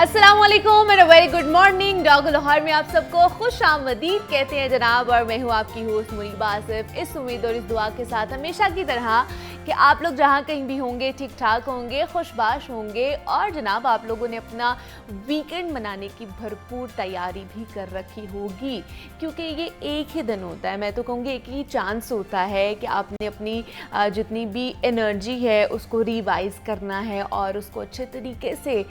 अस्सलामुअलैकुम मेरा very good morning. Dog Lahore में आप सबको खुश आमदीद कहते हैं जनाब, और मैं हूँ आपकी होस्ट मुनीबा आसिफ। इस उम्मीद और इस दुआ के साथ हमेशा की तरह कि आप लोग जहाँ कहीं भी होंगे ठीक ठाक होंगे, खुशबाश होंगे, और जनाब आप लोगों ने अपना वीकेंड मनाने की भरपूर तैयारी भी कर रखी होगी, क्योंकि ये एक ही दिन होता है। मैं तो कहूँगी एक ही चांस होता है कि आपने अपनी जितनी भी एनर्जी है उसको रिवाइज करना है और उसको अच्छे तरीके से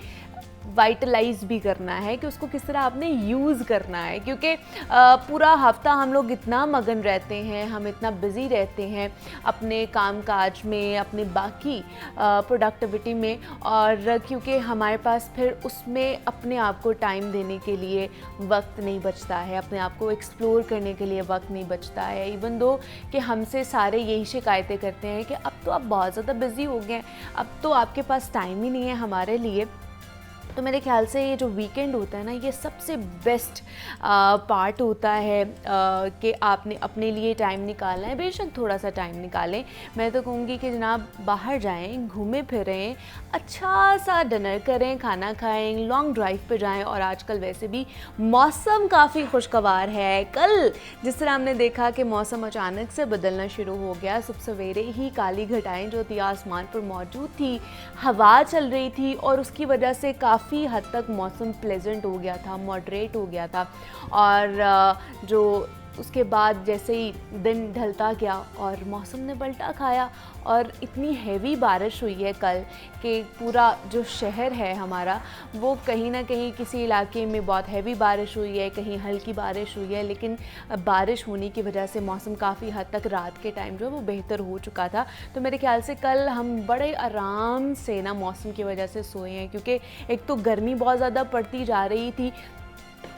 वाइटलाइज भी करना है कि उसको किस तरह आपने यूज़ करना है। क्योंकि पूरा हफ्ता हम लोग इतना मगन रहते हैं, हम इतना बिज़ी रहते हैं अपने काम काज में, अपने बाकी प्रोडक्टिविटी में, और क्योंकि हमारे पास फिर उसमें अपने आप को टाइम देने के लिए वक्त नहीं बचता है, अपने आप को एक्सप्लोर करने के लिए वक्त नहीं बचता है। इवन दो कि हमसे सारे यही शिकायतें करते हैं कि अब तो आप बहुत ज़्यादा बिज़ी हो गए हैं, अब तो आपके पास टाइम ही नहीं है हमारे लिए। तो मेरे ख्याल से ये जो वीकेंड होता है ना, ये सबसे बेस्ट पार्ट होता है कि आपने अपने लिए टाइम निकालना है। बेशक थोड़ा सा टाइम निकालें। मैं तो कहूँगी कि जनाब बाहर जाएं, घूमें फिरें, अच्छा सा डिनर करें, खाना खाएं, लॉन्ग ड्राइव पे जाएं। और आजकल वैसे भी मौसम काफ़ी खुशगवार है। कल जिस तरह हमने देखा कि मौसम अचानक से बदलना शुरू हो गया, सुबह सवेरे ही काली घटाएँ जो थी आसमान पर मौजूद थी, हवा चल रही थी, और उसकी वजह से काफ़ी हद तक मौसम प्लेजेंट हो गया था, मॉडरेट हो गया था। और जो उसके बाद जैसे ही दिन ढलता गया और मौसम ने पलटा खाया, और इतनी हैवी बारिश हुई है कल कि पूरा जो शहर है हमारा वो कहीं ना कहीं किसी इलाके में बहुत हैवी बारिश हुई है, कहीं हल्की बारिश हुई है, लेकिन बारिश होने की वजह से मौसम काफ़ी हद तक रात के टाइम जो है वो बेहतर हो चुका था। तो मेरे ख्याल से कल हम बड़े आराम से ना मौसम की वजह से सोए हैं, क्योंकि एक तो गर्मी बहुत ज़्यादा पड़ती जा रही थी,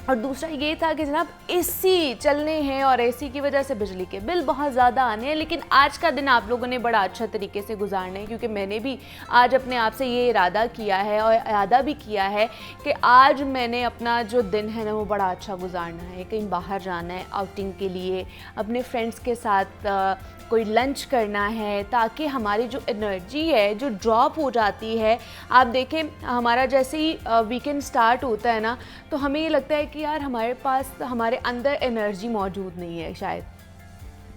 और दूसरा ये था कि जनाब एसी चलने हैं और एसी की वजह से बिजली के बिल बहुत ज़्यादा आने हैं। लेकिन आज का दिन आप लोगों ने बड़ा अच्छा तरीके से गुजारना है, क्योंकि मैंने भी आज अपने आप से ये इरादा किया है और इरादा भी किया है कि आज मैंने अपना जो दिन है ना वो बड़ा अच्छा गुजारना है। कहीं बाहर जाना है आउटिंग के लिए, अपने फ्रेंड्स के साथ कोई लंच करना है, ताकि हमारी जो एनर्जी है जो ड्रॉप हो जाती है। आप देखें हमारा जैसे ही वीकेंड स्टार्ट होता है ना, तो हमें ये लगता है कि यार हमारे पास हमारे अंदर एनर्जी मौजूद नहीं है शायद,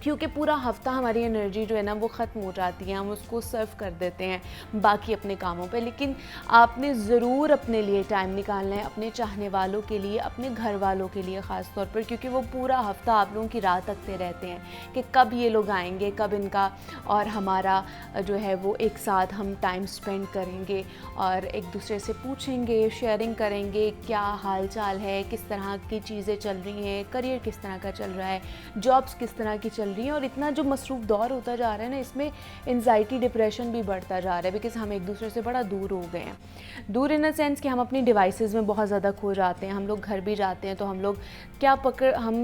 क्योंकि पूरा हफ्ता हमारी एनर्जी जो है ना वो ख़त्म हो जाती है, हम उसको सर्व कर देते हैं बाकी अपने कामों पे। लेकिन आपने ज़रूर अपने लिए टाइम निकालना है, अपने चाहने वालों के लिए, अपने घर वालों के लिए ख़ास तौर पर, क्योंकि वो पूरा हफ्ता आप लोगों की राह तकते रहते हैं कि कब ये लोग आएंगे, कब इनका और हमारा जो है वो एक साथ हम टाइम स्पेंड करेंगे और एक दूसरे से पूछेंगे, शेयरिंग करेंगे क्या हाल चाल है, किस तरह की चीज़ें चल रही हैं, करियर किस तरह का चल रहा है, जॉब्स किस तरह की चल रही हैं। और इतना जो मसरूफ़ दौर होता जा रहा है ना, इसमें एंजाइटी डिप्रेशन भी बढ़ता जा रहा है, बिकॉज़ हम एक दूसरे से बड़ा दूर हो गए हैं। दूर इन द सेंस कि हम अपनी डिवाइसेस में बहुत ज़्यादा खो जाते हैं। हम लोग घर भी जाते हैं तो हम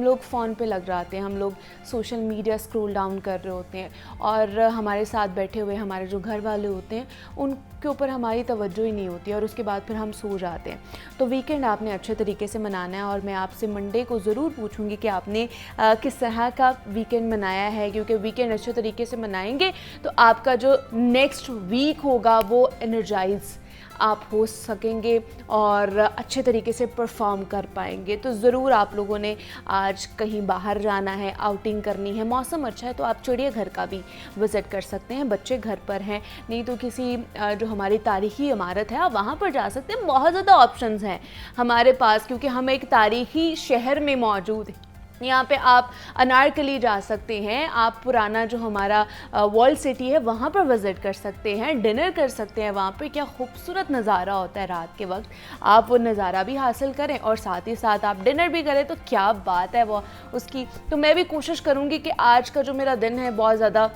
लोग फ़ोन पे लग जाते हैं, हम लोग सोशल मीडिया स्क्रॉल डाउन कर रहे होते हैं, और हमारे साथ बैठे हुए हमारे जो घर वाले होते हैं उनके ऊपर हमारी तवज्जो ही नहीं होती, और उसके बाद फिर हम सो जाते हैं। तो वीकेंड आपने अच्छे तरीके से मनाना है, और मैं आपसे मंडे को ज़रूर पूछूंगी कि आपने किस तरह का वीकेंड मनाया है, क्योंकि वीकेंड अच्छे तरीके से मनाएंगे तो आपका जो नेक्स्ट वीक होगा वो एनर्जाइज आप हो सकेंगे और अच्छे तरीके से परफॉर्म कर पाएंगे। तो ज़रूर आप लोगों ने आज कहीं बाहर जाना है, आउटिंग करनी है, मौसम अच्छा है तो आप चिड़ियाघर का भी विज़िट कर सकते हैं, बच्चे घर पर हैं, नहीं तो किसी जो हमारी तारीख़ी इमारत है आप वहाँ पर जा सकते हैं। बहुत ज़्यादा ऑप्शंस हैं हमारे पास, क्योंकि हम एक तारीख़ी शहर में मौजूद हैं। यहाँ पे आप अनारकली जा सकते हैं, आप पुराना जो हमारा वर्ल्ड सिटी है वहाँ पर विज़िट कर सकते हैं, डिनर कर सकते हैं वहाँ पे। क्या खूबसूरत नज़ारा होता है रात के वक्त, आप वो नज़ारा भी हासिल करें और साथ ही साथ आप डिनर भी करें, तो क्या बात है वो उसकी। तो मैं भी कोशिश करूँगी कि आज का जो मेरा दिन है बहुत ज़्यादा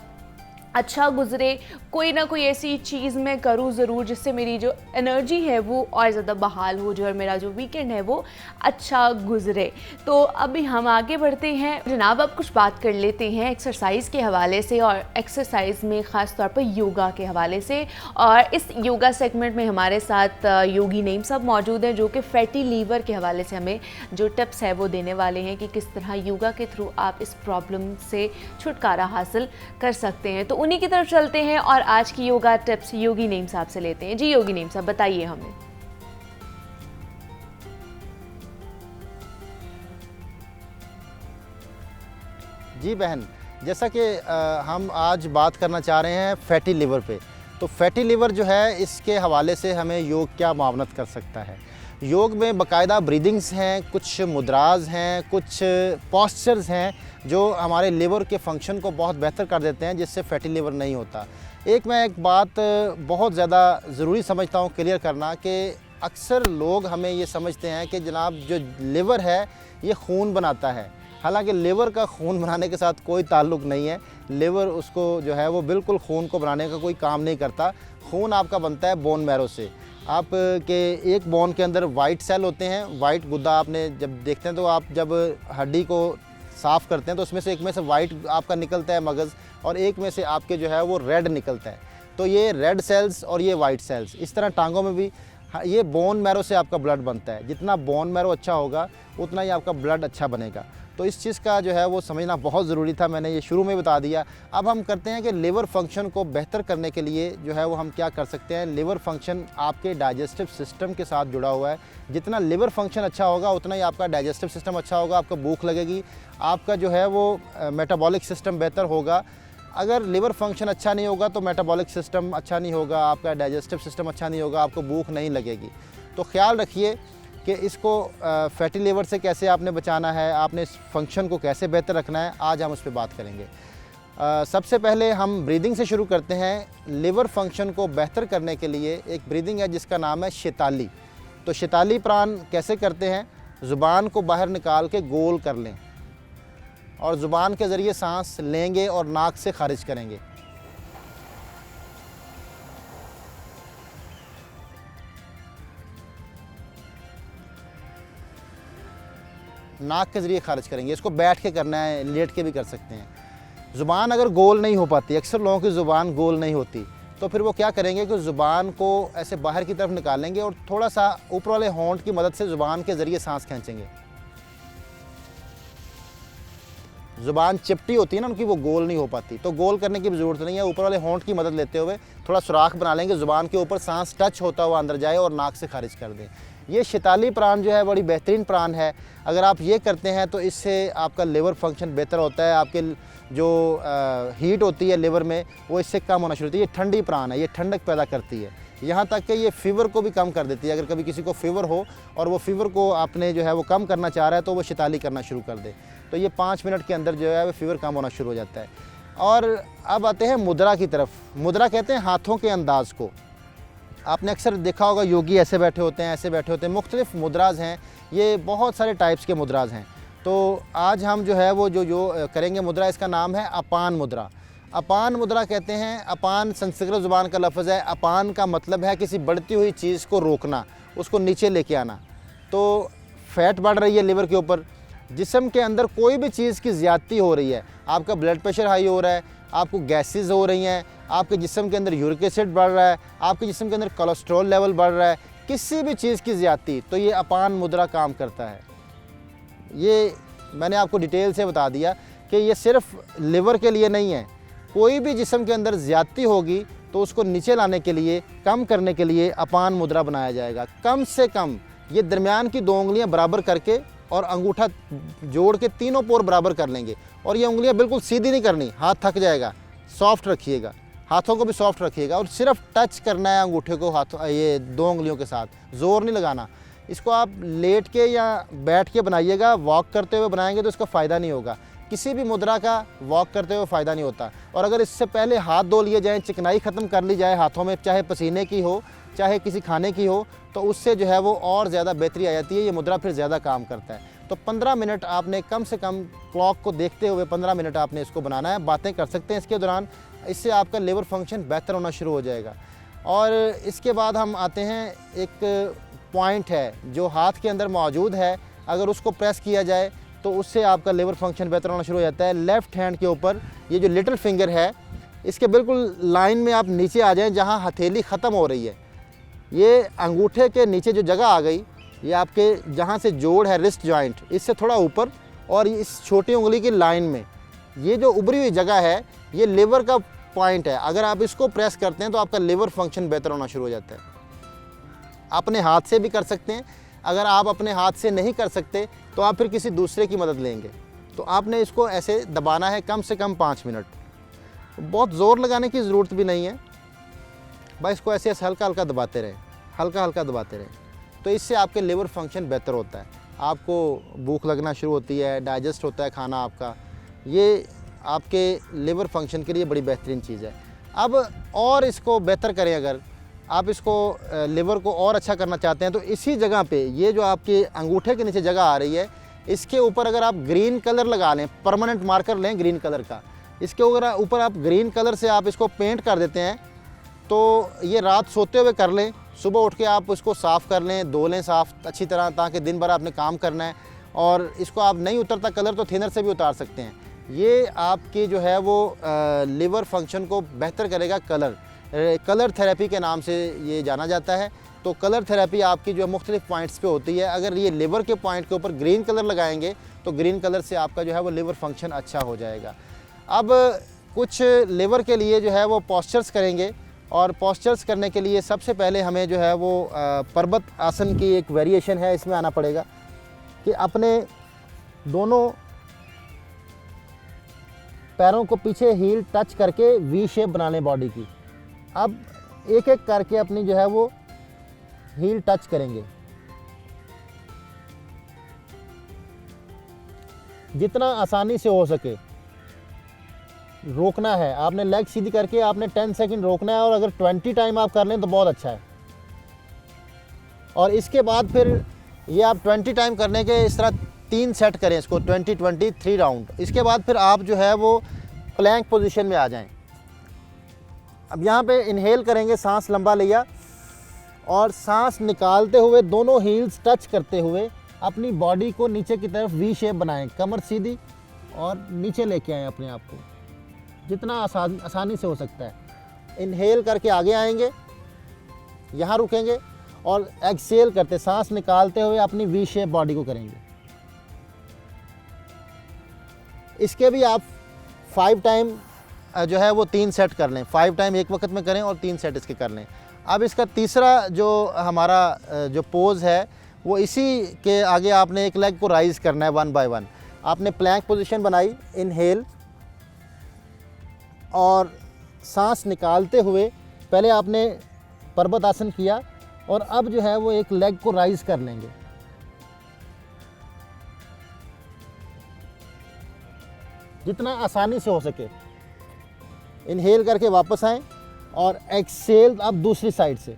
अच्छा गुज़रे, कोई ना कोई ऐसी चीज़ मैं करूँ ज़रूर जिससे मेरी जो एनर्जी है वो और ज़्यादा बहाल हो जाए और मेरा जो वीकेंड है वो अच्छा गुज़रे। तो अभी हम आगे बढ़ते हैं जनाब, अब कुछ बात कर लेते हैं एक्सरसाइज के हवाले से, और एक्सरसाइज में ख़ास तौर पर योगा के हवाले से। और इस योगा सेगमेंट में हमारे साथ योगी नईम साहब मौजूद हैं, जो कि फैटी लीवर के हवाले से हमें जो टिप्स है वो देने वाले हैं कि किस तरह योगा के थ्रू आप इस प्रॉब्लम से छुटकारा हासिल कर सकते हैं। तो उन्हीं की तरफ चलते हैं और आज की योगा टिप्स योगी नईम साहब से लेते हैं। जी योगी नईम साहब बताइए हमें। जी बहन, जैसा कि हम आज बात करना चाह रहे हैं फैटी लिवर पे। तो फैटी लिवर जो है, इसके हवाले से हमें योग क्या मावनत कर सकता है। योग में बाकायदा ब्रीदिंग्स हैं, कुछ मुद्राज हैं, कुछ पॉस्चर्स हैं जो हमारे लिवर के फंक्शन को बहुत बेहतर कर देते हैं, जिससे फैटी लिवर नहीं होता। मैं एक बात बहुत ज़्यादा ज़रूरी समझता हूँ क्लियर करना, कि अक्सर लोग हमें ये समझते हैं कि जनाब जो लिवर है ये खून बनाता है। हालांकि लिवर का खून बनाने के साथ कोई ताल्लुक़ नहीं है। लिवर उसको जो है वो बिल्कुल खून को बनाने का कोई काम नहीं करता। खून आपका बनता है बोन मैरो से। आप के एक बोन के अंदर वाइट सेल होते हैं, वाइट गुद्दा आपने जब देखते हैं तो आप जब हड्डी को साफ़ करते हैं तो उसमें से एक में से वाइट आपका निकलता है मगज़, और एक में से आपके जो है वो रेड निकलता है। तो ये रेड सेल्स और ये वाइट सेल्स, इस तरह टांगों में भी ये बोन मैरो से आपका ब्लड बनता है। जितना बोन मैरो अच्छा होगा उतना ही आपका ब्लड अच्छा बनेगा। तो इस चीज़ का जो है वो समझना बहुत ज़रूरी था, मैंने ये शुरू में बता दिया। अब हम करते हैं कि लिवर फंक्शन को बेहतर करने के लिए जो है वो हम क्या कर सकते हैं। लिवर फंक्शन आपके डाइजेस्टिव सिस्टम के साथ जुड़ा हुआ है। जितना लिवर फंक्शन अच्छा होगा उतना ही आपका डाइजेस्टिव सिस्टम अच्छा होगा, आपको भूख लगेगी, आपका जो है वो मेटाबॉलिक सिस्टम बेहतर होगा। अगर लिवर फंक्शन अच्छा नहीं होगा तो मेटाबॉलिक सिस्टम अच्छा नहीं होगा, आपका डाइजेस्टिव सिस्टम अच्छा नहीं होगा, आपको भूख नहीं लगेगी। तो ख्याल रखिए कि इसको फैटी लिवर से कैसे आपने बचाना है, आपने इस फंक्शन को कैसे बेहतर रखना है, आज हम उस पर बात करेंगे। सबसे पहले हम ब्रीदिंग से शुरू करते हैं। लिवर फंक्शन को बेहतर करने के लिए एक ब्रीदिंग है जिसका नाम है शैताली। तो शैताली प्राण कैसे करते हैं, ज़ुबान को बाहर निकाल के गोल कर लें और ज़ुबान के ज़रिए सांस लेंगे और नाक से खारिज करेंगे। नाक के ज़रिए खारिज करेंगे। इसको बैठ के करना है, लेट के भी कर सकते हैं। ज़ुबान अगर गोल नहीं हो पाती, अक्सर लोगों की ज़ुबान गोल नहीं होती, तो फिर वो क्या करेंगे कि ज़ुबान को ऐसे बाहर की तरफ निकालेंगे और थोड़ा सा ऊपर वाले होंठ की मदद से ज़ुबान के ज़रिए सांस खींचेंगे। ज़ुबान चिपटी होती है ना उनकी, वो गोल नहीं हो पाती, तो गोल करने की भी ज़रूरत नहीं है। ऊपर वाले होंठ की मदद लेते हुए थोड़ा सुराख बना लेंगे, ज़ुबान के ऊपर सांस टच होता हुआ अंदर जाए और नाक से खारिज कर दें। ये शैताली प्राण जो है बड़ी बेहतरीन प्राण है। अगर आप ये करते हैं तो इससे आपका लिवर फंक्शन बेहतर होता है। आपके जो हीट होती है लिवर में वो इससे कम होना शुरू होती है। ये ठंडी प्राण है, ये ठंडक पैदा करती है, यहाँ तक कि ये फ़ीवर को भी कम कर देती है। अगर कभी किसी को फ़ीवर हो और वो फ़ीवर को आपने जो है वो कम करना चाह रहा है तो वो शैताली करना शुरू कर दे, तो ये 5 मिनट के अंदर जो है वो फ़ीवर कम होना शुरू हो जाता है। और अब आते हैं मुद्रा की तरफ। मुद्रा कहते हैं हाथों के अंदाज़ को। आपने अक्सर देखा होगा योगी ऐसे बैठे होते हैं, ऐसे बैठे होते हैं। मुख्तलिफ मुद्राज हैं, ये बहुत सारे टाइप्स के मुद्राज हैं। तो आज हम जो है वो जो करेंगे मुद्रा, इसका नाम है अपान मुद्रा। अपान मुद्रा कहते हैं, अपान संस्कृत ज़ुबान का लफ्ज़ है। अपान का मतलब है किसी बढ़ती हुई चीज़ को रोकना, उसको नीचे लेके आना। तो फैट बढ़ रही है लिवर के ऊपर, जिस्म के अंदर कोई भी चीज़ की ज़्यादती हो रही है, आपका ब्लड प्रेशर हाई हो रहा है, आपको गैसेस हो रही हैं, आपके जिस्म के अंदर यूरिक एसिड बढ़ रहा है, आपके जिस्म के अंदर कोलेस्ट्रॉल लेवल बढ़ रहा है, किसी भी चीज़ की ज़्यादती, तो ये अपान मुद्रा काम करता है। ये मैंने आपको डिटेल से बता दिया कि ये सिर्फ लिवर के लिए नहीं है। कोई भी जिस्म के अंदर ज़्यादती होगी तो उसको नीचे लाने के लिए, कम करने के लिए अपान मुद्रा बनाया जाएगा। कम से कम ये दरमियान की 2 उंगलियां बराबर करके और अंगूठा जोड़ के तीनों पोर बराबर कर लेंगे। और ये उंगलियां बिल्कुल सीधी नहीं करनी, हाथ थक जाएगा, सॉफ्ट रखिएगा, हाथों को भी सॉफ्ट रखिएगा और सिर्फ टच करना है अंगूठे को हाथों, ये 2 उंगलियों के साथ, ज़ोर नहीं लगाना। इसको आप लेट के या बैठ के बनाइएगा। वॉक करते हुए बनाएंगे तो इसका फ़ायदा नहीं होगा। किसी भी मुद्रा का वॉक करते हुए फ़ायदा नहीं होता। और अगर इससे पहले हाथ धो लिए जाएँ, चिकनाई ख़त्म कर ली जाए हाथों में, चाहे पसीने की हो चाहे किसी खाने की हो, तो उससे जो है वो और ज़्यादा बेहतरी आ जाती है। ये मुद्रा फिर ज़्यादा काम करता है। तो 15 मिनट आपने कम से कम क्लॉक को देखते हुए 15 मिनट आपने इसको बनाना है। बातें कर सकते हैं इसके दौरान, इससे आपका लिवर फंक्शन बेहतर होना शुरू हो जाएगा। और इसके बाद हम आते हैं, एक पॉइंट है जो हाथ के अंदर मौजूद है, अगर उसको प्रेस किया जाए तो उससे आपका लिवर फंक्शन बेहतर होना शुरू हो जाता है। लेफ़्ट हैंड के ऊपर ये जो लिटिल फिंगर है, इसके बिल्कुल लाइन में आप नीचे आ जाएं जहां हथेली ख़त्म हो रही है। ये अंगूठे के नीचे जो जगह आ गई, ये आपके जहाँ से जोड़ है रिस्ट जॉइंट, इससे थोड़ा ऊपर और इस छोटी उंगली की लाइन में ये जो उभरी हुई जगह है, ये लिवर का पॉइंट है। अगर आप इसको प्रेस करते हैं तो आपका लिवर फंक्शन बेहतर होना शुरू हो जाता है। अपने हाथ से भी कर सकते हैं। अगर आप अपने हाथ से नहीं कर सकते तो आप फिर किसी दूसरे की मदद लेंगे। तो आपने इसको ऐसे दबाना है कम से कम 5 मिनट। बहुत ज़ोर लगाने की ज़रूरत भी नहीं है, बस इसको ऐसे ऐसे हल्का हल्का दबाते रहे, हल्का हल्का दबाते रहे। तो इससे आपके लिवर फंक्शन बेहतर होता है, आपको भूख लगना शुरू होती है, डाइजेस्ट होता है खाना आपका। ये आपके लिवर फंक्शन के लिए बड़ी बेहतरीन चीज़ है। अब और इसको बेहतर करें, अगर आप इसको लिवर को और अच्छा करना चाहते हैं तो इसी जगह पे ये जो आपके अंगूठे के नीचे जगह आ रही है, इसके ऊपर अगर आप ग्रीन कलर लगा लें, परमानेंट मार्कर लें ग्रीन कलर का, इसके ऊपर आप ग्रीन कलर से आप इसको पेंट कर देते हैं, तो ये रात सोते हुए कर लें, सुबह उठ के आप उसको साफ़ कर लें, धो लें साफ़ अच्छी तरह, ताकि दिन भर आपने काम करना है। और इसको आप नहीं उतरता कलर तो थिनर से भी उतार सकते हैं। ये आपकी जो है वो लिवर फंक्शन को बेहतर करेगा। कलर थेरेपी के नाम से ये जाना जाता है। तो कलर थेरेपी आपकी जो मुख्तलिफ पॉइंट्स पे होती है। अगर ये लिवर के पॉइंट के ऊपर ग्रीन कलर लगाएंगे तो ग्रीन कलर से आपका जो है वो लिवर फंक्शन अच्छा हो जाएगा। अब कुछ लिवर के लिए जो है वो पोस्चर्स करेंगे, और पोस्चर्स करने के लिए सबसे पहले हमें जो है वो पर्वत आसन की एक वेरिएशन है, इसमें आना पड़ेगा कि अपने दोनों पैरों को पीछे हील टच करके वी शेप बना लें बॉडी की। अब एक एक करके अपनी जो है वो हील टच करेंगे, जितना आसानी से हो सके रोकना है। आपने लेग सीधी करके आपने 10 सेकंड रोकना है, और अगर 20 टाइम आप कर लें तो बहुत अच्छा है। और इसके बाद फिर ये आप 20 टाइम करने के इस तरह 3 सेट करें इसको, 20-20 3 राउंड। इसके बाद फिर आप जो है वो प्लैंक पोजीशन में आ जाएं। अब यहाँ पे इनहेल करेंगे, सांस लंबा लिया, और सांस निकालते हुए दोनों हील्स टच करते हुए अपनी बॉडी को नीचे की तरफ वी शेप बनाएं, कमर सीधी और नीचे लेके आएँ अपने आप को, जितना आसानी से हो सकता है। इनहेल करके आगे आएंगे, यहाँ रुकेंगे, और एक्सेल करते सांस निकालते हुए अपनी वी शेप बॉडी को करेंगे। इसके भी आप 5 टाइम जो है वो 3 सेट कर लें, 5 टाइम एक वक्त में करें और 3 सेट इसके कर लें। अब इसका तीसरा जो हमारा जो पोज़ है वो इसी के आगे आपने एक लेग को राइज़ करना है 1 बाय 1। आपने प्लैंक पोजीशन बनाई, इनहेल, और सांस निकालते हुए पहले आपने पर्वत आसन किया, और अब जो है वो एक लेग को राइज कर लेंगे। जितना आसानी से हो सके। इनहेल करके वापस आएं, और एक्सेल अब दूसरी साइड से।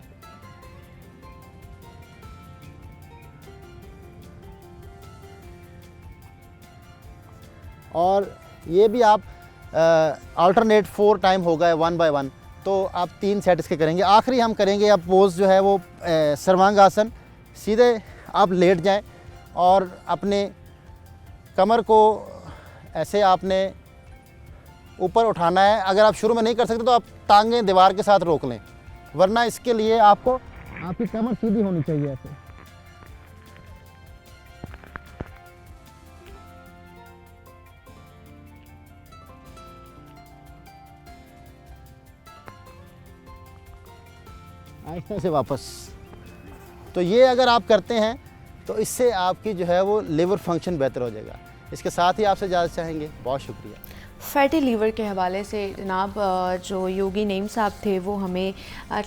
और ये भी आप अल्टरनेट 4 टाइम हो गए 1 बाय 1, तो आप 3 सेट इसके करेंगे। आखिरी हम करेंगे अब पोज जो है वो सर्वांग आसन। सीधे आप लेट जाएं और अपने कमर को ऐसे आपने ऊपर उठाना है। अगर आप शुरू में नहीं कर सकते तो आप टांगें दीवार के साथ रोक लें, वरना इसके लिए आपको आपकी कमर सीधी होनी चाहिए ऐसे। आहिस्ता से वापस। तो ये अगर आप करते हैं तो इससे आपकी जो है वो लिवर फंक्शन बेहतर हो जाएगा। इसके साथ ही आपसे इजाज़त चाहेंगे। बहुत शुक्रिया। फैटी लीवर के हवाले से जनाब जो योगी नईम साहब थे वो हमें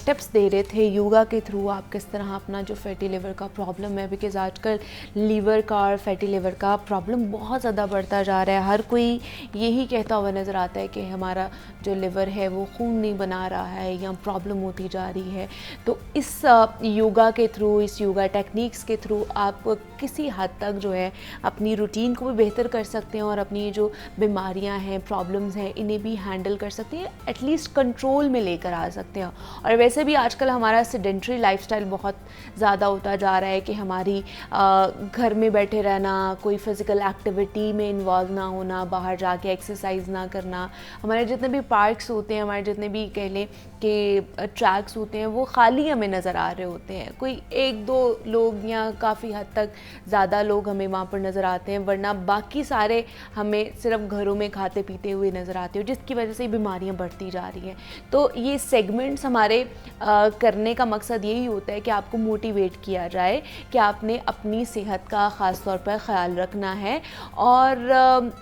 टिप्स दे रहे थे योगा के थ्रू आप किस तरह अपना जो फैटी लीवर का प्रॉब्लम है, बिकॉज़ आजकल लीवर का और फैटी लीवर का प्रॉब्लम बहुत ज़्यादा बढ़ता जा रहा है। हर कोई यही कहता हुआ नज़र आता है कि हमारा जो लिवर है वो खून नहीं बना रहा है या प्रॉब्लम होती जा रही है। तो इस योगा के थ्रू, इस योगा टेक्निक्स के थ्रू आप किसी हद तक जो है अपनी रूटीन को भी बेहतर कर सकते हैं और अपनी जो बीमारियां हैं, प्रॉब्लम्स हैं, इन्हें भी हैंडल कर सकते हैं, एटलीस्ट कंट्रोल में लेकर आ सकते हैं। और वैसे भी आजकल हमारा सेडेंट्री लाइफस्टाइल बहुत ज़्यादा होता जा रहा है कि हमारी घर में बैठे रहना, कोई फिज़िकल एक्टिविटी में इन्वॉल्व ना होना, बाहर जाके एक्सरसाइज ना करना, हमारे जितने भी पार्क्स होते हैं, हमारे जितने भी कह लें कि ट्रैक्स होते हैं वो खाली हमें नज़र आ रहे होते हैं। कोई 1-2 लोग या काफ़ी हद तक ज़्यादा लोग हमें वहाँ पर नज़र आते हैं, वरना बाकी सारे हमें सिर्फ घरों में खाते पीते हुए नज़र आते हो, जिसकी वजह से बीमारियां बढ़ती जा रही हैं। तो ये सेगमेंट्स हमारे करने का मकसद यही होता है कि आपको मोटिवेट किया जाए कि आपने अपनी सेहत का ख़ास तौर पर ख़्याल रखना है और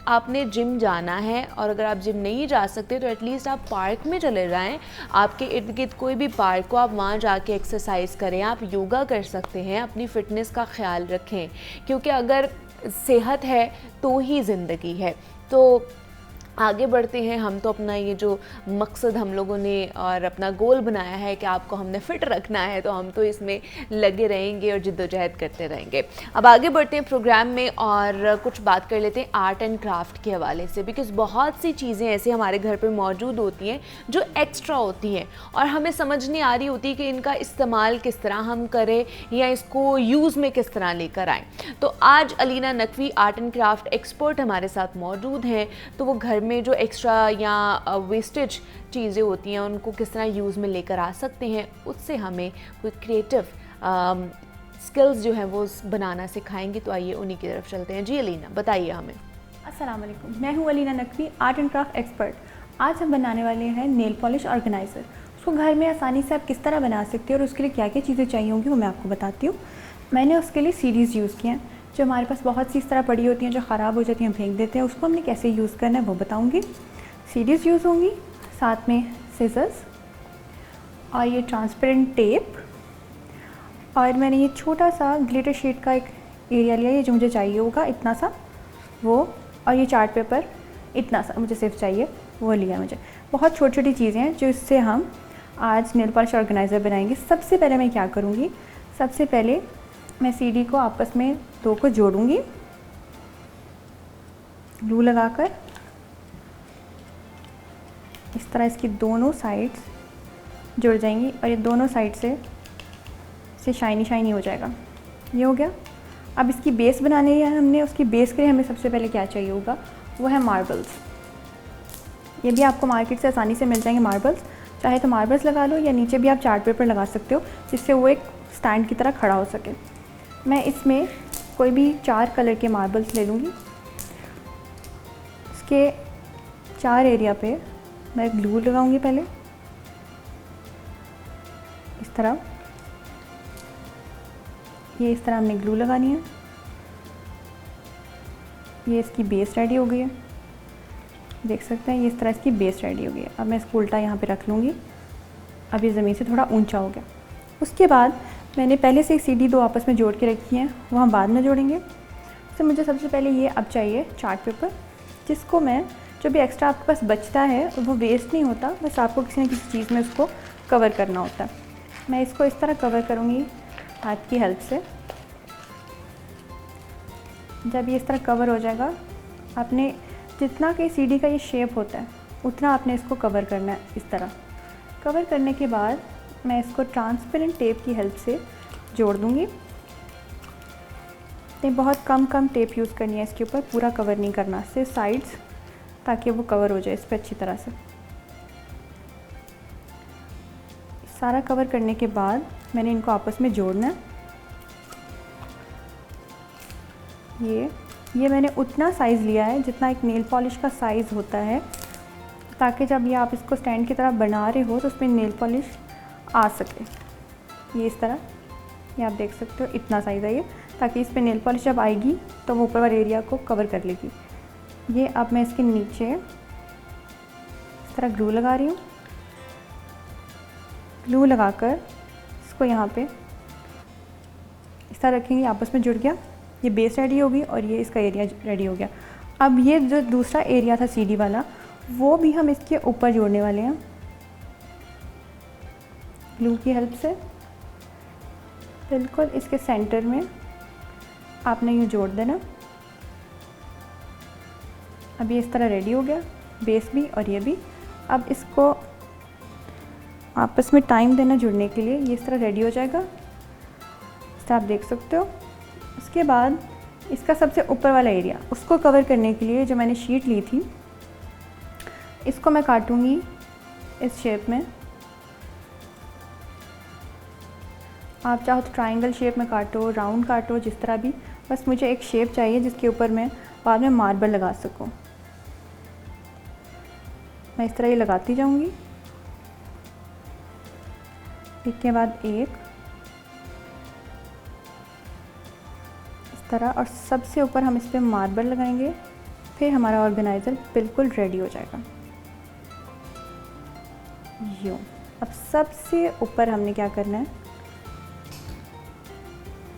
आपने जिम जाना है, और अगर आप जिम नहीं जा सकते तो एटलीस्ट आप पार्क में चले जाएं। आपके इर्द गिर्द कोई भी पार्क हो, आप वहाँ जाके एक्सरसाइज करें, आप योगा कर सकते हैं, अपनी फ़िटनेस का ख्याल रखें, क्योंकि अगर सेहत है तो ही ज़िंदगी है। तो आगे बढ़ते हैं हम। तो अपना ये जो मकसद हम लोगों ने और अपना गोल बनाया है कि आपको हमने फ़िट रखना है, तो हम तो इसमें लगे रहेंगे और जिद्दोजहद करते रहेंगे। अब आगे बढ़ते हैं प्रोग्राम में और कुछ बात कर लेते हैं आर्ट एंड क्राफ्ट के हवाले से, बिकॉज़ बहुत सी चीज़ें ऐसे हमारे घर पे मौजूद होती हैं जो एक्स्ट्रा होती हैं और हमें समझ नहीं आ रही होती कि इनका इस्तेमाल किस तरह हम करें या इसको यूज़ में किस तरह लेकर आएँ। तो आज Alina Naqvi art and craft expert हमारे साथ मौजूद हैं। तो वो घर में जो एक्स्ट्रा या वेस्टेज चीज़ें होती हैं उनको किस तरह यूज़ में लेकर आ सकते हैं, उससे हमें कोई क्रिएटिव स्किल्स जो हैं वो बनाना सिखाएंगी। तो आइए उन्हीं की तरफ चलते हैं। जी अलीना, बताइए हमें। अस्सलाम वालेकुम, मैं हूँ Alina Naqvi, art and craft expert. आज हम बनाने वाले हैं नेल पॉलिश ऑर्गेनाइज़र। उसको घर में आसानी से आप किस तरह बना सकते हैं और उसके लिए क्या क्या चीज़ें चाहिए होंगी वो मैं आपको बताती हूँ। मैंने उसके लिए सीरीज़ यूज़ किए हैं, जो हमारे पास बहुत सी इस तरह पड़ी होती हैं जो ख़राब हो जाती हैं, हम फेंक देते हैं, उसको हमने कैसे यूज़ करना है वो बताऊँगी। सीरीज़ यूज़ होंगी, साथ में सीजर्स और ये ट्रांसपेरेंट टेप, और मैंने ये छोटा सा ग्लिटर शीट का एक एरिया लिया, ये जो मुझे चाहिए होगा इतना सा वो, और ये चार्ट पेपर इतना सा मुझे सिर्फ चाहिए वो लिया मुझे। बहुत छोटी छोटी चीज़ें हैं जो इससे हम आज नेल पॉलिश ऑर्गेनाइज़र बनाएंगे। सबसे पहले मैं क्या करूँगी, सबसे पहले मैं सीडी को आपस में दो को जोड़ूंगी ग्लू लगाकर। इस तरह इसकी दोनों साइड्स जुड़ जाएंगी और ये दोनों साइड से शाइनी शाइनी हो जाएगा। ये हो गया। अब इसकी बेस बनानी है हमने, उसकी बेस के लिए हमें सबसे पहले क्या चाहिए होगा, वो है मार्बल्स। ये भी आपको मार्केट से आसानी से मिल जाएंगे मार्बल्स। चाहे तो मार्बल्स लगा लो या नीचे भी आप चार्ट पेपर लगा सकते हो जिससे वो एक स्टैंड की तरह खड़ा हो सके। मैं इसमें कोई भी 4 कलर के मार्बल्स ले लूँगी। इसके 4 एरिया पे मैं ग्लू लगाऊंगी पहले इस तरह। ये इस तरह हमने ग्लू लगानी है। ये इसकी बेस रेडी हो गई है, देख सकते हैं, ये इस तरह इसकी बेस रेडी हो गई है। अब मैं इसको उल्टा यहाँ पे रख लूँगी। अब ये ज़मीन से थोड़ा ऊंचा हो गया। उसके बाद मैंने पहले से एक सीडी दो आपस में जोड़ के रखी हैं, वो हम बाद में जोड़ेंगे। तो मुझे सबसे पहले ये अब चाहिए चार्ट पेपर, जिसको मैं जो भी एक्स्ट्रा आपके पास बचता है वो वेस्ट नहीं होता, बस आपको किसी न किसी चीज़ में उसको कवर करना होता है। मैं इसको इस तरह कवर करूँगी हाथ की हेल्प से। जब ये इस तरह कवर हो जाएगा, आपने जितना कि सीडी का ये शेप होता है उतना आपने इसको कवर करना है। इस तरह कवर करने के बाद मैं इसको ट्रांसपेरेंट टेप की हेल्प से जोड़ दूँगी। तो बहुत कम टेप यूज़ करनी है इसके ऊपर, पूरा कवर नहीं करना, सिर्फ साइड्स, ताकि वो कवर हो जाए इस पर अच्छी तरह से। सारा कवर करने के बाद मैंने इनको आपस में जोड़ना है। ये मैंने उतना साइज़ लिया है जितना एक नेल पॉलिश का साइज़ होता है, ताकि जब ये आप इसको स्टैंड की तरह बना रहे हो तो उसमें नेल पॉलिश आ सके। ये इस तरह, ये आप देख सकते हो, इतना साइज़ है ये, ताकि इस पर नेल पॉलिश जब आएगी तो वो ऊपर वाले एरिया को कवर कर लेगी। ये अब मैं इसके नीचे इस तरह ग्लू लगा रही हूँ। ग्लू लगाकर इसको यहाँ पे इस तरह रखेंगे, आपस में जुड़ गया। ये बेस रेडी होगी और ये इसका एरिया रेडी हो गया। अब ये जो दूसरा एरिया था सीडी वाला, वो भी हम इसके ऊपर जोड़ने वाले हैं ग्लू की हेल्प से। बिल्कुल इसके सेंटर में आपने यूँ जोड़ देना। अब ये इस तरह रेडी हो गया, बेस भी और ये भी। अब इसको आपस में टाइम देना जुड़ने के लिए, ये इस तरह रेडी हो जाएगा, इस तरह आप देख सकते हो। उसके बाद इसका सबसे ऊपर वाला एरिया, उसको कवर करने के लिए जो मैंने शीट ली थी, इसको मैं काटूंगी इस शेप में। आप चाहो तो ट्रायंगल शेप में काटो, राउंड काटो, जिस तरह भी, बस मुझे एक शेप चाहिए जिसके ऊपर मैं बाद में मार्बल लगा सकूं। मैं इस तरह ये लगाती जाऊंगी, एक के बाद एक इस तरह, और सबसे ऊपर हम इस पर मार्बल लगाएंगे। फिर हमारा ऑर्गेनाइज़र बिल्कुल रेडी हो जाएगा। यूँ अब सबसे ऊपर हमने क्या करना है,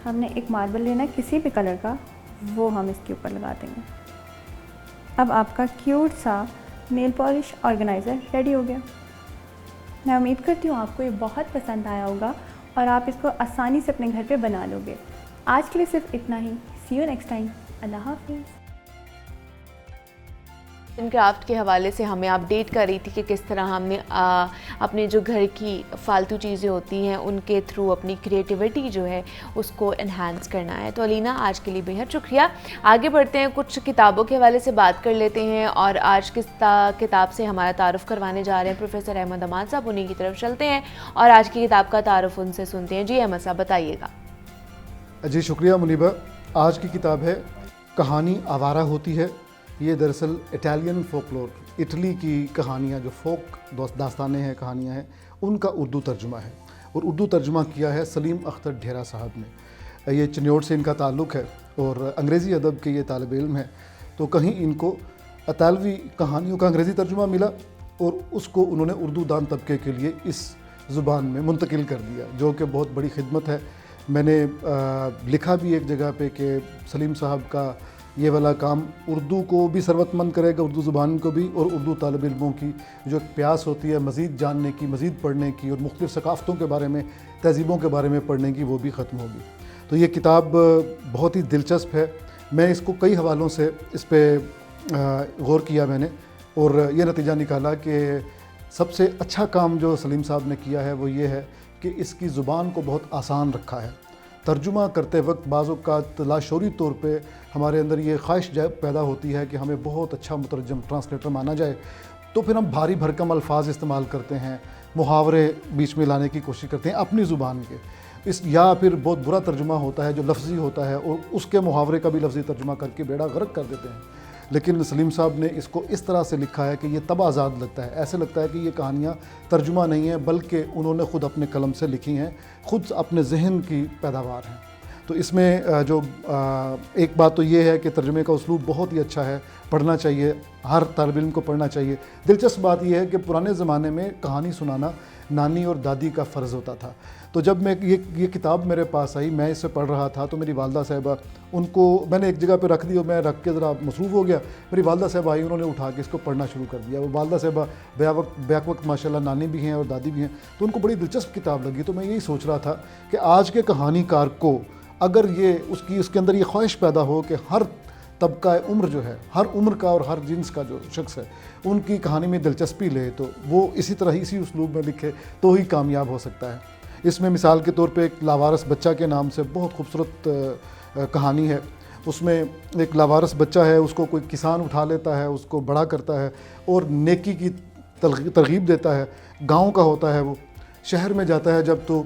हमने एक मार्बल लेना है किसी भी कलर का, वो हम इसके ऊपर लगा देंगे। अब आपका क्यूट सा नेल पॉलिश ऑर्गेनाइज़र रेडी हो गया। मैं उम्मीद करती हूँ आपको ये बहुत पसंद आया होगा और आप इसको आसानी से अपने घर पे बना लोगे। आज के लिए सिर्फ इतना ही। सी यू नेक्स्ट टाइम। अल्लाह हाफिज़। क्राफ्ट के हवाले से हमें अपडेट कर रही थी कि किस तरह हमने अपने जो घर की फालतू चीज़ें होती हैं उनके थ्रू अपनी क्रिएटिविटी जो है उसको इन्हांस करना है। तो अलीना, आज के लिए बेहद शुक्रिया। आगे बढ़ते हैं, कुछ किताबों के हवाले से बात कर लेते हैं और आज किस किताब से हमारा तारुफ़ करवाने जा रहे हैं प्रोफेसर अहमद हमाद साहब। उन्हीं की तरफ चलते हैं और आज की किताब का तारुफ़ उनसे सुनते हैं। जी अहमद साहब, बताइएगा। जी शुक्रिया मुनीबा। आज की किताब है कहानी आवारा होती है। ये दरअसल इटालियन फोकलोर, इटली की कहानियाँ जो फोक दास्तानें हैं, कहानियाँ हैं, उनका उर्दू तर्जुमा है और उर्दू तर्जुमा किया है सलीम अख्तर ढेरा साहब ने। ये चिन्योट से इनका ताल्लुक़ है और अंग्रेज़ी अदब के ये तालिब इल्म है। तो कहीं इनको अतालवी कहानियों का अंग्रेज़ी तर्जुमा मिला और उसको उन्होंने उर्दू दान तबके के लिए इस ज़ुबान में मुंतकिल कर दिया, जो कि बहुत बड़ी खिदमत है। मैंने लिखा भी एक जगह पे कि सलीम साहब का ये वाला काम उर्दू को भी सरवतमंद करेगा, उर्दू ज़ुबान को भी, और उर्दू तालिब इल्मों की जो एक प्यास होती है मज़ीद जानने की, मज़ीद पढ़ने की और मुख्तलिफ़ सकाफ़तों के बारे में, तहज़ीबों के बारे में पढ़ने की, वो भी ख़त्म होगी। तो ये किताब बहुत ही दिलचस्प है। मैं इसको कई हवालों से इस पर गौर किया मैंने और ये नतीजा निकाला कि सबसे अच्छा काम जो सलीम साहब ने किया है वो ये है कि इसकी ज़ुबान को बहुत आसान रखा है। तर्जुमा करते वक्त बाज़ औक़ात लाशौरी तौर पे हमारे अंदर ये ख्वाहिश पैदा होती है कि हमें बहुत अच्छा मुतरजम ट्रांसलेटर माना जाए, तो फिर हम भारी भरकम अल्फाज इस्तेमाल करते हैं, मुहावरे बीच में लाने की कोशिश करते हैं अपनी ज़ुबान के, या फिर बहुत बुरा तर्जुमा होता है जो लफ्ज़ी होता है और उसके मुहावरे का भी लफ्ज़ी तर्जुमा करके बेड़ा गर्क कर देते हैं। लेकिन सलीम साहब ने इसको इस तरह से लिखा है कि ये तब आज़ाद लगता है, ऐसे लगता है कि ये कहानियाँ तर्जुमा नहीं है बल्कि उन्होंने ख़ुद अपने कलम से लिखी हैं, ख़ुद अपने जहन की पैदावार हैं। तो इसमें जो एक बात तो ये है कि तर्जुमे का उसलूब बहुत ही अच्छा है, पढ़ना चाहिए, हर तालिब इल्म को पढ़ना चाहिए। दिलचस्प बात यह है कि पुराने ज़माने में कहानी सुनाना नानी और दादी का फ़र्ज़ होता था। तो जब मैं ये किताब मेरे पास आई, मैं इसे पढ़ रहा था, तो मेरी वालदा साहिबा, उनको मैंने एक जगह पे रख दी और मैं रख के ज़रा मसरूफ़ हो गया। मेरी वालदा साहिबा आई, उन्होंने उठा के इसको पढ़ना शुरू कर दिया। वो वालदा साहिबा बैक वक्त माशाल्लाह नानी भी हैं और दादी भी हैं, तो उनको बड़ी दिलचस्प किताब लगी। तो मैं यही सोच रहा था कि आज के कहानीकार को अगर ये उसके अंदर ये ख्वाहिश पैदा हो कि हर तबका उम्र जो है, हर उम्र का और हर जिन्स का जो शख्स है, उनकी कहानी में दिलचस्पी ले, तो वो इसी तरह इसी उसलूब में लिखे तो ही कामयाब हो सकता है। इसमें मिसाल के तौर पे एक लावारस बच्चा के नाम से बहुत खूबसूरत कहानी है। उसमें एक लावारस बच्चा है, उसको कोई किसान उठा लेता है, उसको बड़ा करता है और नेकी की तरगीब देता है। गांव का होता है, वो शहर में जाता है जब, तो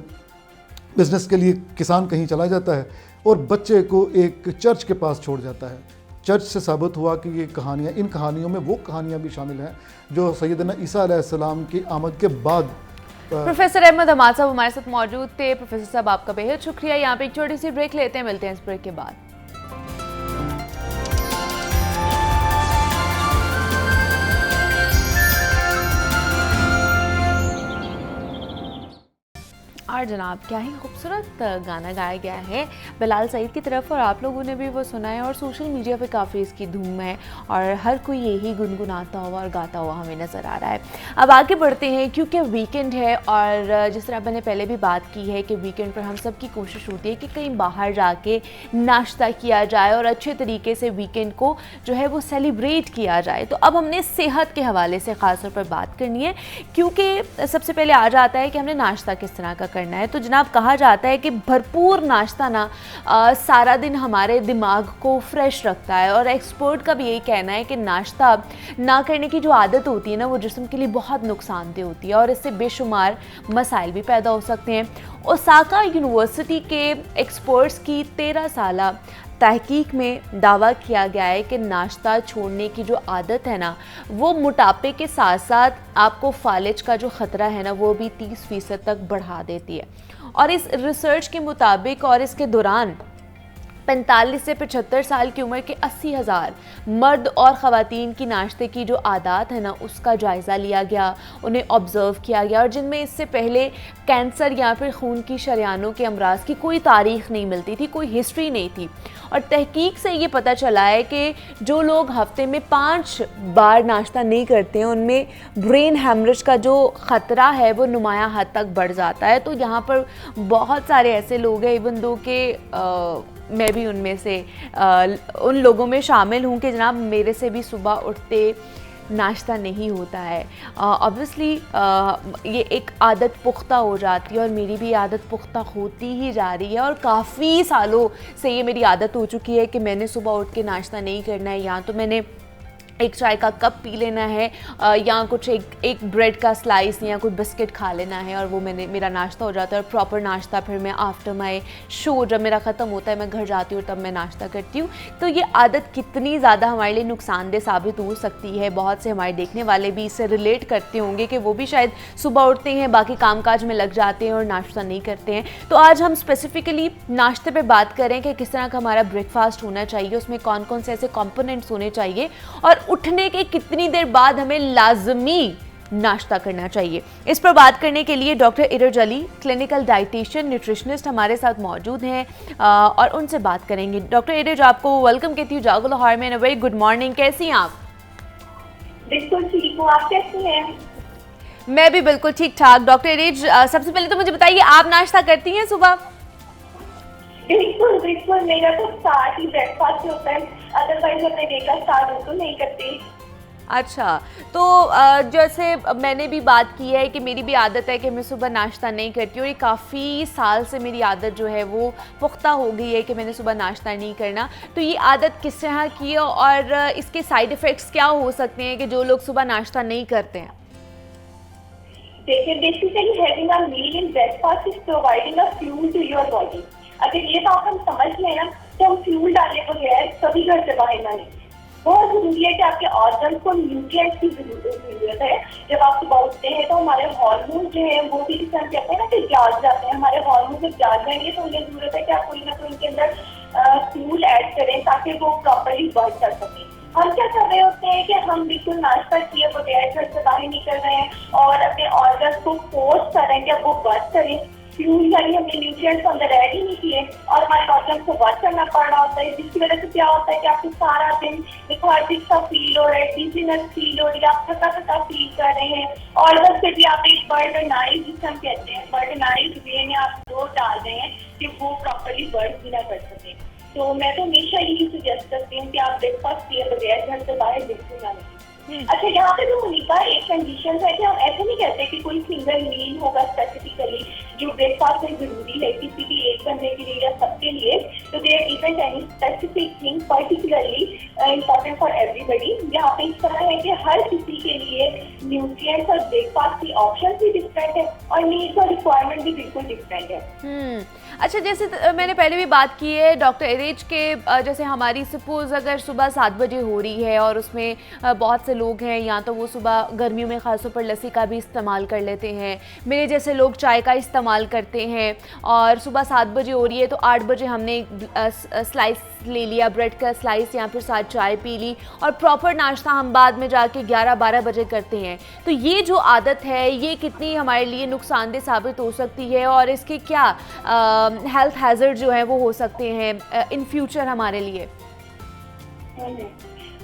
बिज़नेस के लिए किसान कहीं चला जाता है और बच्चे को एक चर्च के पास छोड़ जाता है। चर्च से साबित हुआ कि ये कहानियाँ, इन कहानियों में वो कहानियाँ भी शामिल हैं जो सैयदना ईसा अलैहिस्सलाम की आमद के बाद। प्रोफेसर अहमद हमाद साहब हमारे साथ मौजूद थे। प्रोफेसर साहब, आपका बेहद शुक्रिया। यहाँ पे एक छोटी सी ब्रेक लेते हैं, मिलते हैं इस ब्रेक के बाद। और जनाब, क्या ही खूबसूरत गाना गाया गया है बिलाल सईद की तरफ, और आप लोगों ने भी वो सुना है और सोशल मीडिया पे काफ़ी इसकी धूम है और हर कोई यही गुनगुनाता हुआ और गाता हुआ हमें नज़र आ रहा है। अब आगे बढ़ते हैं, क्योंकि वीकेंड है और जिस तरह मैंने पहले भी बात की है कि वीकेंड पर हम सब की कोशिश होती है कि कहीं बाहर जाके नाश्ता किया जाए और अच्छे तरीके से वीकेंड को जो है वो सेलिब्रेट किया जाए। तो अब हमने सेहत के हवाले से ख़ास तौर पर बात करनी है, क्योंकि सबसे पहले आ जाता है कि हमने नाश्ता किस तरह का करना है। तो जनाब, कहा जाता है कि भरपूर नाश्ता ना सारा दिन हमारे दिमाग को फ्रेश रखता है, और एक्सपर्ट का भी यही कहना है कि नाश्ता ना करने की जो आदत होती है ना, वो जिस्म के लिए बहुत नुकसानदेह होती है और इससे बेशुमार मसाइल भी पैदा हो सकते हैं। ओसाका यूनिवर्सिटी के एक्सपर्ट्स की 13 साला तहकीक में दावा किया गया है कि नाश्ता छोड़ने की जो आदत है ना, वो मोटापे के साथ साथ आपको फालिज का जो ख़तरा है ना, वो भी 30% तक बढ़ा देती है। और इस रिसर्च के मुताबिक और इसके दौरान 45 से 75 साल की उम्र के 80,000 मर्द और ख़वातीन की नाश्ते की जो आदत है ना, उसका जायज़ा लिया गया, उन्हें ऑब्ज़र्व किया गया, और जिनमें इससे पहले कैंसर या फिर खून की शरियानों के अमराज की कोई तारीख़ नहीं मिलती थी, कोई हिस्ट्री नहीं थी। और तहकीक से ये पता चला है कि जो लोग हफ्ते में 5 बार नाश्ता नहीं करते हैं, उनमें ब्रेन हैमरेज का जो ख़तरा है वो नुमाया हद तक बढ़ जाता है। तो यहाँ पर बहुत सारे ऐसे लोग हैं, इवन दो के मैं भी उनमें से उन लोगों में शामिल हूँ कि जनाब मेरे से भी सुबह उठते नाश्ता नहीं होता है। ऑब्वियसली ये एक आदत पुख्ता हो जाती है, और मेरी भी आदत पुख्ता होती ही जा रही है, और काफ़ी सालों से ये मेरी आदत हो चुकी है कि मैंने सुबह उठ के नाश्ता नहीं करना है। या तो मैंने एक चाय का कप पी लेना है, या कुछ एक ब्रेड का स्लाइस या कुछ बिस्किट खा लेना है, और वो मेरा नाश्ता हो जाता है। और प्रॉपर नाश्ता फिर मैं आफ्टर माई शो, जब मेरा ख़त्म होता है, मैं घर जाती हूँ, तब मैं नाश्ता करती हूँ। तो ये आदत कितनी ज़्यादा हमारे लिए नुकसानदेह साबित हो सकती है, बहुत से हमारे देखने वाले भी इससे रिलेट करते होंगे कि वो भी शायद सुबह उठते हैं, बाकी कामकाज में लग जाते हैं और नाश्ता नहीं करते हैं। तो आज हम स्पेसिफिकली नाश्ते पे बात करें कि किस तरह का हमारा ब्रेकफास्ट होना चाहिए, उसमें कौन कौन से ऐसे कंपोनेंट्स होने चाहिए, और उठने के कितनी देर बाद हमें लाजमी नाश्ता करना चाहिए। इस पर बात करने के लिए डॉक्टर इरज अली, क्लिनिकल डाइटिशियन न्यूट्रिशनिस्ट, हमारे साथ मौजूद हैं, और उनसे बात करेंगे। डॉक्टर इरज, आपको वेलकम कहती हूँ जागो लाहौर में। वेरी गुड मॉर्निंग, कैसी हैं आप? बिल्कुल ठीक हूँ, आप कैसी हैं? मैं भी बिल्कुल ठीक ठाक। डॉक्टर इरज, सबसे पहले तो मुझे बताइए, आप नाश्ता करती हैं सुबह? बिल्कुल बिल्कुल, मेरा तो स्टार्ट ही ब्रेकफास्ट होता है, अदरवाइज अपने डे का स्टार्ट हो तो नहीं करती। अच्छा, तो जैसे मैंने भी बात की है कि मेरी भी आदत है कि मैं सुबह नाश्ता नहीं करती, और ये काफ़ी साल से मेरी आदत जो है वो पुख्ता हो गई है कि मैंने सुबह नाश्ता नहीं करना। तो ये आदत किस तरह की है, और इसके साइड इफ़ेक्ट्स क्या हो सकते हैं कि जो लोग सुबह नाश्ता नहीं करते हैं? देखिए, basically having a meal in breakfast is providing a fuel to your body. अगर ये बात हम समझ लें ना, तो हम फ्यूल डालने बगैर कभी घर से बाहर ना निकलें। बहुत जरूरी है कि आपके ऑर्गन को न्यूट्रिएंट्स की जरूरत है। जब आप सुबह उठते हैं तो हमारे हार्मोन जो है वो भी जिस तरह कहते हैं ना कि जाग जाते हैं। हमारे हार्मोन जब जाग जाएंगे तो उन्हें जरूरत है कि आप कोई ना कोई उनके अंदर फ्यूल ऐड करें ताकि वो प्रॉपरली वर्क कर सकें। हम क्या कर रहे होते हैं कि हम बिल्कुल नाश्ता किए बगैर घर से बाहर निकल रहे हैं और अपने ऑर्गन को फोर्स कर रहे हैं कि वो वर्क करें। फ्यूल यानी हमने न्यूट्रिएंट्स अंदर ऐड ही नहीं किए और हमारे ऑर्गन को वर्क करना पड़ रहा होता है, जिसकी वजह से क्या होता है कि आपको सारा दिन लिथार्जिक सा फील हो रहा है, डिजीनेस फील हो रही है, आप थका थका फील कर रहे हैं। ऑर्गन से भी आप एक बर्डनाइज, जिसे हम कहते हैं बर्डनाइज वे में आप लोड डाल रहे हैं कि वो प्रॉपरली वर्क भी ना कर सके। तो मैं तो हमेशा यही सजेस्ट करती हूँ कि आप ब्रेकफास्ट किए बगैर घर से बाहर बिल्कुल ना निकलें। अच्छा, यहाँ पे तो मुनीबा एक कंडीशन है कि हम ऐसे नहीं कहते कि कोई सिंगल मील होगा स्पेसिफिकली जो ब्रेकफास्ट में जरूरी है किसी भी एक बंदे के लिए या सबके लिए। तो there isn't any specific thing particularly important for everybody. यहाँ पे इस तरह है कि हर किसी के लिए न्यूट्रिएंट्स और ब्रेकफास्ट की ऑप्शन भी डिफरेंट है और नीड्स और रिक्वायरमेंट भी बिल्कुल डिफरेंट है। अच्छा, जैसे मैंने पहले भी बात की है डॉक्टर इरेज के, जैसे हमारी सपोज अगर सुबह 7 बजे हो रही है और उसमें बहुत से लोग हैं, या तो वो सुबह गर्मियों में ख़ासतौर पर लस्सी का भी इस्तेमाल कर लेते हैं, मेरे जैसे लोग चाय का इस्तेमाल करते हैं, और सुबह 7 बजे हो रही है तो 8 बजे हमने स्लाइस ले लिया, ब्रेड का स्लाइस, या फिर साथ चाय पी ली, और प्रॉपर नाश्ता हम बाद में जाके 11-12 बजे करते हैं। तो ये जो आदत है ये कितनी हमारे लिए नुकसानदेह साबित हो सकती है, और इसके क्या हेल्थ हैजर्ड जो है वो हो सकते हैं इन फ्यूचर हमारे लिए?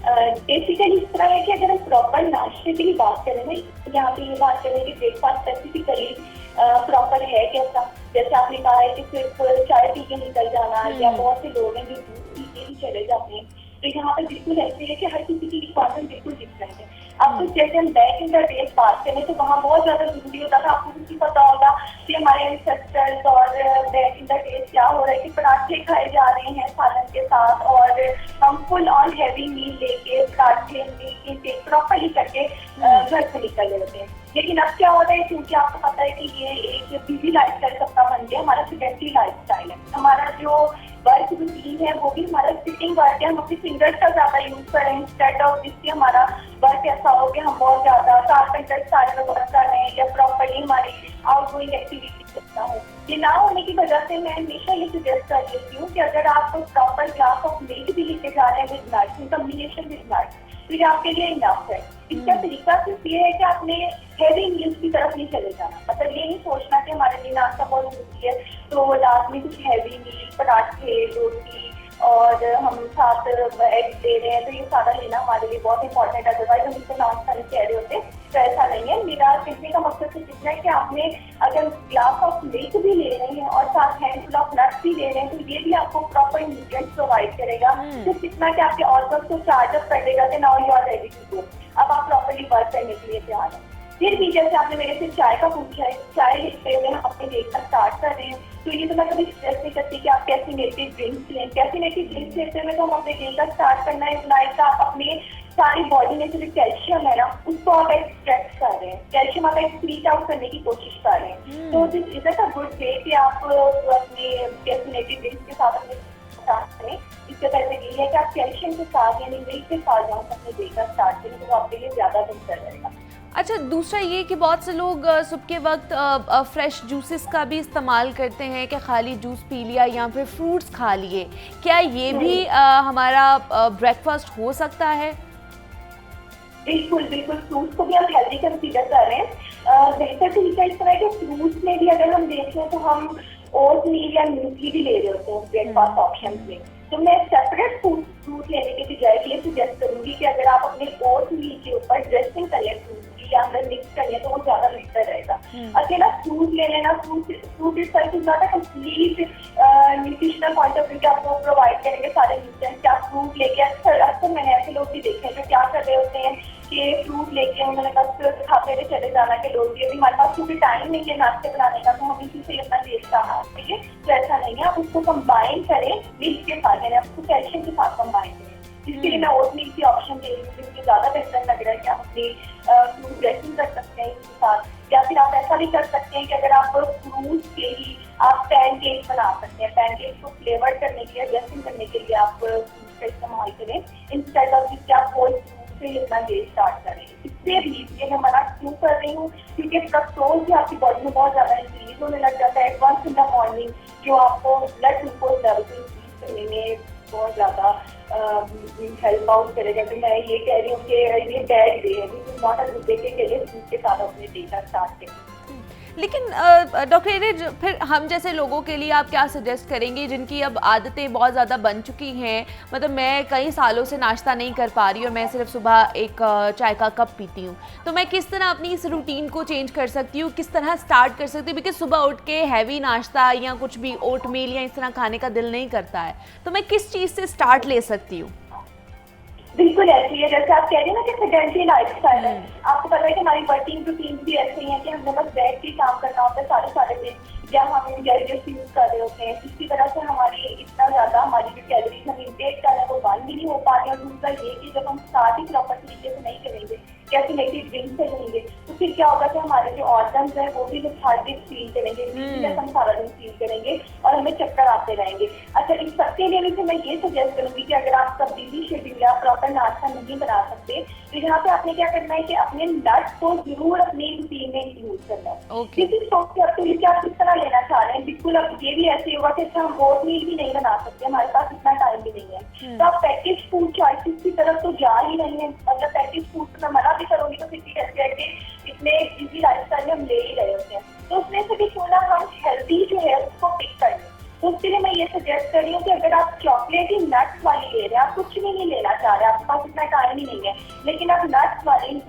बेसिकली इस तरह है कि अगर हम प्रॉपर नाश्ते की बात करें ना, यहाँ पे ये बात करें कि ब्रेकफास्ट स्पेसिफिकली प्रॉपर है कैसा, जैसे आपने कहा है कि सिर्फ चाय पी के निकल जाना, या बहुत से लोग हैं जो दूध पी के ही चले जाते हैं। तो यहाँ पे बिल्कुल ऐसे है कि हर किसी की रिक्वायरमेंट बिल्कुल डिफरेंट है। अब कुछ जैसे हम बैक इन द डेज बात करें तो वहाँ बहुत ज्यादा जरूरी होता था। आपको भी पता होगा कि हमारे एंसेस्टर्स और बैक इन द डेज क्या हो रहा है कि पराठे खाए जा रहे हैं सालन के साथ, और हम फुल ऑन हैवी मील लेके पराठे मील प्रॉपरली करके घर से निकल रहे होते हैं। लेकिन अब क्या हो रहा है, क्योंकि आपको पता है कि ये एक बिजी लाइफ स्टाइल सबका बन गया, हमारा सेडेंटरी लाइफ स्टाइल है। हमारा जो वर्क रूटीन है वो भी हमारा सिटिंग वर्क है, हम अपनी फिंगर्स का ज्यादा यूज करें इंस्टेड ऑफ जिससे हमारा वर्क ऐसा हो कि हम बहुत ज्यादा कारपेंटर सारे में वर्क कर रहे हैं या प्रॉपरली हमारी आउटगोइंग एक्टिविटी करता हो। ये ना होने की वजह से मैं हमेशा ये सजेस्ट कर देती हूँ कि अगर आप प्रॉपर ग्लास ऑफ मिल्क भी लेके जा रहे हैं with nuts in combination with nuts तो ये आपके लिए इनफ है। इसका तरीका सिर्फ ये है कि आपने हेवी मील्स की तरफ नहीं चले जाना, मतलब ये नहीं सोचना कि हमारे लिए नाश्ता बहुत जरूरी है तो लाजमी कुछ हैवी मील पराठे रोटी और हम साथ एग दे रहे हैं तो ये सारा लेना हमारे लिए बहुत इंपॉर्टेंट है, अदरवाइज हम इससे नाश्ता नहीं कह रहे होते, तो ऐसा नहीं है। मेरा कहने का मकसद सिर्फ इतना है कि आपने अगर ग्लास ऑफ मिल्क भी ले रहे हैं और साथ हैंडफुल ऑफ नट्स भी ले रहे हैं तो ये भी आपको प्रॉपर न्यूट्रिएंट्स प्रोवाइड करेगा, सिर्फ इतना कि आपके ऑर्गन्स को चार्ज अप कर देगा कि now you are ready to go, अब आप प्रॉपरली वर्क करने के लिए तैयार हैं। फिर भी जैसे आपने मेरे से चाय का पूछा है, चाय लेते हुए हम अपने डे का स्टार्ट कर रहे हैं तो ये तो मैं कभी सजेस्ट नहीं करती कि आप कैफीनेटेड ड्रिंक्स लें। कैफीनेटेड ड्रिंक्स लेते हुए तो हम अपने डे का स्टार्ट करना है लाइक का अपने सारी बॉडी में जो कैल्शियम है ना उसको आप एक्सट्रैक्ट कर रहे हैं, कैल्शियम आप एक्सक्रीट आउट करने की कोशिश कर रहे हैं। तो this is a good way कि आप अपने कैफीनेटेड ड्रिंक्स के साथ अपने स्टार्ट करें। इससे पहले यही है कि आप कैल्शियम के साथ यानी मिल्क के साथ जाओ अपने डे का स्टार्ट करें तो वो आपके लिए ज़्यादा बेहतर रहेगा। अच्छा, दूसरा ये कि बहुत से लोग सुबह के वक्त फ्रेश जूसेस का भी इस्तेमाल करते हैं कि खाली जूस पी लिया या फिर फ्रूट्स खा लिए, क्या ये भी हमारा ब्रेकफास्ट हो सकता है? बिल्कुल बिल्कुल, फ्रूट्स को भी हम हेल्दी कंसीडर कर रहे हैं। बेहतर तरीका इस तरह के फ्रूट्स में भी अगर हम देखें तो हम ओट मील या म्यूसली भी ले रहे होते हैं ब्रेकफास्ट ऑप्शन में, तो मैं सेपरेट फ्रूट लेने के बजाय ये सजेस्ट करूंगी कि अगर आप अपने ओट मील के ऊपर ड्रेसिंग करें फ्रूट या अंदर मिक्स करें तो वो ज्यादा बेहतर रहेगा। अकेला फ्रूट ले लेना, फ्रूट इस तरह से ज्यादा complete nutritional point of view आपको प्रोवाइड करेंगे सारे न्यूट्रिएंट्स। क्या फ्रूट लेके अक्सर मैंने ऐसे लोग भी देखे हैं जो क्या कर रहे होते हैं कि फ्रूट लेके उन्होंने बस खाते हुए चले जाना के लोग भी हमारे पास क्योंकि टाइम नहीं है नाश्ते बनाने का तो हम इसी से अपना टेस्ट का ठीक है, तो ऐसा नहीं है। आप उसको कंबाइन करें मिल्क के साथ, यानी आपको कैल्शियम के साथ कंबाइन करें, जिसके लिए मैं ओट मिल्क की ऑप्शन दे रही हूँ क्योंकि ज़्यादा बेहतर लग रहा है कि आप अपनी फ्रूट ड्रेसिंग कर सकते हैं इसके साथ, या फिर आप ऐसा भी कर सकते हैं कि अगर आप फ्रूट के ही आप पैनकेक बना सकते हैं, पैनकेक को फ्लेवर करने के लिए ड्रेसिंग करने के लिए आप फ्रूट का इस्तेमाल करें इंस्टेड ऑफ जिससे आप होल फ्रूट से अपना डे स्टार्ट करें। इससे भी ये मैं मना क्यों कर रही हूँ क्योंकि फ्रक्टोज भी आपकी बॉडी में बहुत ज़्यादा इंक्रीज होने लग जाता है वंस इन द मॉर्निंग, जो आपको ब्लड ग्लूकोज लेवल को इंक्रीज करने में बहुत ज़्यादा हेल्प आउट करेगा। तो मैं ये कह रही हूँ कि ये बैड डे है, this not a good day के लिए फ्रूट के साथ अपने डे का स्टार्ट करें। लेकिन डॉक्टर एरिज, फिर हम जैसे लोगों के लिए आप क्या सजेस्ट करेंगे जिनकी अब आदतें बहुत ज़्यादा बन चुकी हैं, मतलब मैं कई सालों से नाश्ता नहीं कर पा रही और मैं सिर्फ सुबह एक चाय का कप पीती हूँ, तो मैं किस तरह अपनी इस रूटीन को चेंज कर सकती हूँ, किस तरह स्टार्ट कर सकती हूँ? बिकॉज सुबह उठ के हैवी नाश्ता या कुछ भी ओट मील या इस तरह खाने का दिल नहीं करता है, तो मैं किस चीज़ से स्टार्ट ले सकती हूँ? बिल्कुल ऐसी है जैसे आप कह रहे हैं ना कि सेडेंटरी लाइफस्टाइल है, आपको पता है कि हमारी वर्किंग रूटीन भी ऐसे ही है कि हमने बस बैठ के काम करना होता है सारे दिन, या हम गैजेट्स यूज कर रहे होते हैं, जिसकी वजह से हमारी इतना ज्यादा हमारी जो कैलोरीज हम इंटेक कर रहे हैं वो बर्न भी नहीं हो पा रही है। और दूसरा ये कि जब हम स्टार्ट ही प्रॉपर तरीके से नहीं करेंगे, कैफीनेटेड ड्रिंक से लेंगे, तो फिर क्या होगा कि हमारे जो ऑर्गन्स हैं वो भी लेथार्जिक फील करेंगे, हम सारा दिन फील करेंगे और हमें चक्कर आते रहेंगे। अच्छा, इन सबके लिए भी मैं ये सजेस्ट करूंगी कि अगर आप सब बिजी शेड्यूल या प्रॉपर नाश्ता नहीं बना सकते तो यहाँ पे आपने क्या करना है कि अपने नट्स को जरूर अपनी रूटीन में इंक्लूड करना है। किसी सोच के आपके लिए आप किस तरह लेना चाह रहे हैं, बिल्कुल अब ये भी ऐसे होगा कि हम ओट मील भी नहीं बना सकते, हमारे पास इतना टाइम भी नहीं है, तो आप पैकेज फूड चॉइसेस की तरफ तो जा ही नहीं है। अगर पैकेज फूड में मना भी करूंगी तो फिर भी ऐसे है कि इतने बिजी लाइफस्टाइल में हम ले ही रहे होते हैं, तो उसमें से भी क्यों ना हम हेल्दी जो है उसको पिक कर लें। तो उसके लिए मैं ये सजेस्ट कर रही हूँ कि अगर आप चॉकलेट ही नट्स वाली ले रहे हैं, आप कुछ भी नहीं लेना चाह रहे, आपके पास इतना टाइम ही नहीं है, लेकिन आप नट्स वाली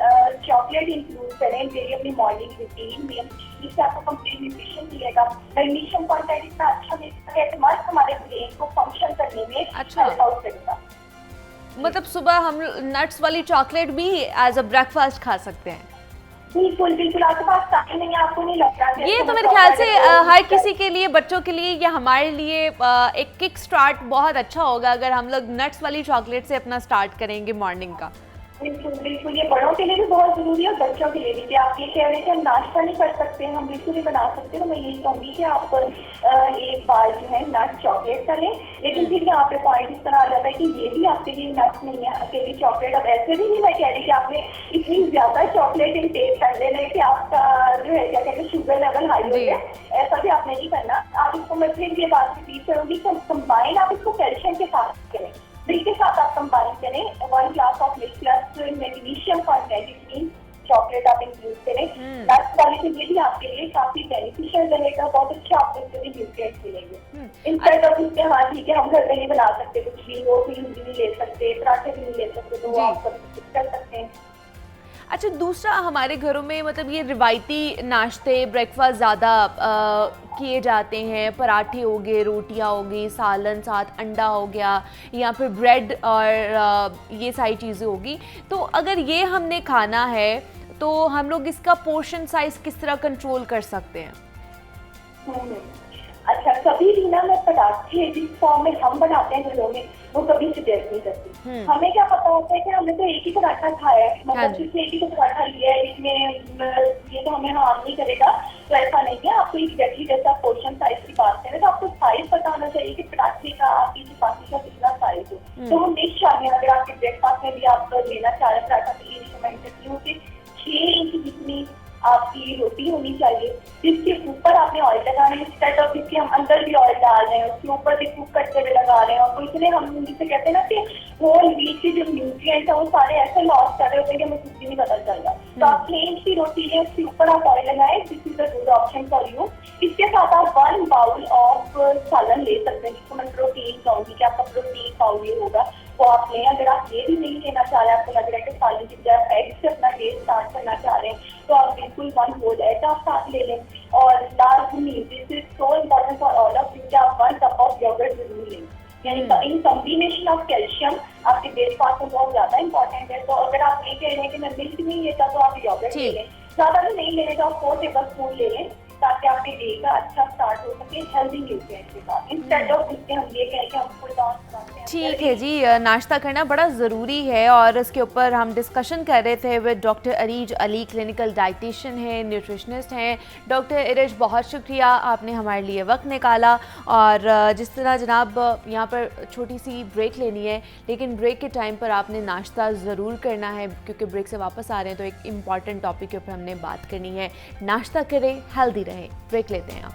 चॉकलेट इंक्लूड करें डेली अपनी मॉर्निंग रूटीन में, जिससे आपको कंप्लीट न्यूट्रिशन मिलेगा, मैग्नीशियम कंटेंट इतना अच्छा मिलता है कि मस्त हमारे ब्रेन को फंक्शन करने में हेल्प आउट करेगा। मतलब सुबह हम नट्स वाली चॉकलेट भी एज अ ब्रेकफास्ट खा सकते हैं? बिल्कुल बिल्कुल, आपके पास टाइम नहीं है, आपको नहीं लगता ये तो मेरे ख्याल से हर किसी के लिए, बच्चों के लिए या हमारे लिए एक किक स्टार्ट बहुत अच्छा होगा अगर हम लोग नट्स वाली चॉकलेट से अपना स्टार्ट करेंगे मॉर्निंग का। बिल्कुल बिल्कुल, ये बड़ों के लिए भी बहुत जरूरी है और बच्चों के लिए भी। कि आप ये कह रहे हैं कि हम नाश्ता नहीं कर सकते, हम बिल्कुल ही बना सकते हैं। तो मैं यही कहूँगी कि आप एक बार जो है नट चॉकलेट का लें, लेकिन फिर यहाँ पे पॉइंट इस तरह आ जाता है कि ये भी आपके लिए नट नहीं है, अकेली चॉकलेट। अब ऐसे भी नहीं मैं कह रही कि आपने इतनी ज्यादा चॉकलेट इनटेक कर लेना है कि आपका जो है क्या कहते हैं शुगर लेवल हाई हो गया, ऐसा भी आपने नहीं करना। आप इसको, मैं फिर ये बात रिपीट करूँगी कि कंबाइन आप इसको कैल्शियम के साथ करें, मिल्क के साथ आप कंबाइन करें। 1 glass of milk plus magnesium content जिसमें चॉकलेट आप इंक्लूड करें। नट्स वाले के लिए भी आपके लिए काफी बेनिफिशियल रहेगा, बहुत अच्छा आपको इससे भी न्यूट्रिएंट्स मिलेंगे। इंस्टेड ऑफ इसके हाँ ठीक है हम घर में नहीं बना सकते कुछ भी, वो भी नहीं ले सकते, पराठे भी नहीं ले सकते, तो वो आप सब कर सकते हैं। अच्छा, दूसरा हमारे घरों में मतलब ये रिवायती नाश्ते ब्रेकफास्ट ज़्यादा किए जाते हैं। पराठे हो गए, रोटियां हो गई, सालन साथ अंडा हो गया, या फिर ब्रेड और ये सारी चीज़ें होगी। तो अगर ये हमने खाना है तो हम लोग इसका पोर्शन साइज किस तरह कंट्रोल कर सकते हैं? अच्छा, कभी भी ना मैं पराठे जिस फॉर्म में हम बनाते हैं घरों में वो कभी सजेस्ट नहीं करती। हमें क्या पता होता है कि हमने तो एक ही पराठा खाया है, मतलब सिर्फ एक ही तो पराठा लिया है, इसमें ये तो हमें हार्म नहीं करेगा। तो ऐसा नहीं है, आपको एग्जैक्टली जैसा पोर्शन साइज की बात करें तो आपको साइज पता होना चाहिए कि पराठे का आपकी चपाती का कितना साइज हो। तो हम नेक्स्ट शामिल अगर आपके ब्रेकफास्ट में भी आप लेना चाह रहे पराठा तो ये रिकमेंड करती हूँ कि 6 इंच जितनी आपकी रोटी होनी चाहिए, जिसके ऊपर आपने ऑयल लगाना है। इंस्टेड ऑफ जिसके हम अंदर भी ऑयल डाल रहे हैं उसके ऊपर भी कुक करते हुए लगा रहे हैं, और तो इसलिए हम जिसे कहते हैं ना कि होल व्हीट के जो न्यूट्रिएंट्स है वो सारे ऐसे लॉस कर रहे होते हैं कि हमें कुछ भी नहीं पता चल रहा। तो आप 6 इंच की रोटी लें, उसके ऊपर आप ऑयल लगाएं, this is a good option for you. इसके साथ आप 1 बाउल ऑफ सालन ले सकते हैं, जिसको मैं प्रोटीन कहूँगी कि आपका प्रोटीन बाउल ये होगा वो आप लें। अगर आप ये भी नहीं लेना चाह रहे, आपको लग रहा है कि सालन की बजाय एग से अपना डे स्टार्ट करना चाह रहे हैं, तो आप बिल्कुल 1 होल एग आप साथ ले लें। और last meal, this is so important for all of you कि आप 1 कप ऑफ योगर्ट जरूर लें। यानी इन कॉम्बिनेशन ऑफ कैल्शियम आपके ब्रेकफास्ट में बहुत ज्यादा इंपॉर्टेंट है। तो अगर आप ये कह रहे हैं कि मैं मिल्क नहीं लेता तो आप योगर्ट ले लें, ज्यादा भी नहीं लेने तो आप 4 टेबल स्पून ले लें, ताकि आपके डे का अच्छा स्टार्ट हो सके हेल्दी न्यूट्रिएंट्स के साथ। इंस्टेड ऑफ जिससे हम ये कहें कि हम फुल डाउन करते हैं। ठीक है जी, नाश्ता करना बड़ा ज़रूरी है और इसके ऊपर हम डिस्कशन कर रहे थे with doctor Areej Ali, clinical dietitian हैं, न्यूट्रिशनिस्ट हैं। डॉक्टर अरीज, बहुत शुक्रिया, आपने हमारे लिए वक्त निकाला। और जिस तरह जनाब यहाँ पर छोटी सी ब्रेक लेनी है, लेकिन ब्रेक के टाइम पर आपने नाश्ता ज़रूर करना है, क्योंकि ब्रेक से वापस आ रहे हैं तो एक इम्पॉर्टेंट टॉपिक के ऊपर हमने बात करनी है। नाश्ता करें, हेल्दी रहें। ब्रेक लेते हैं आप।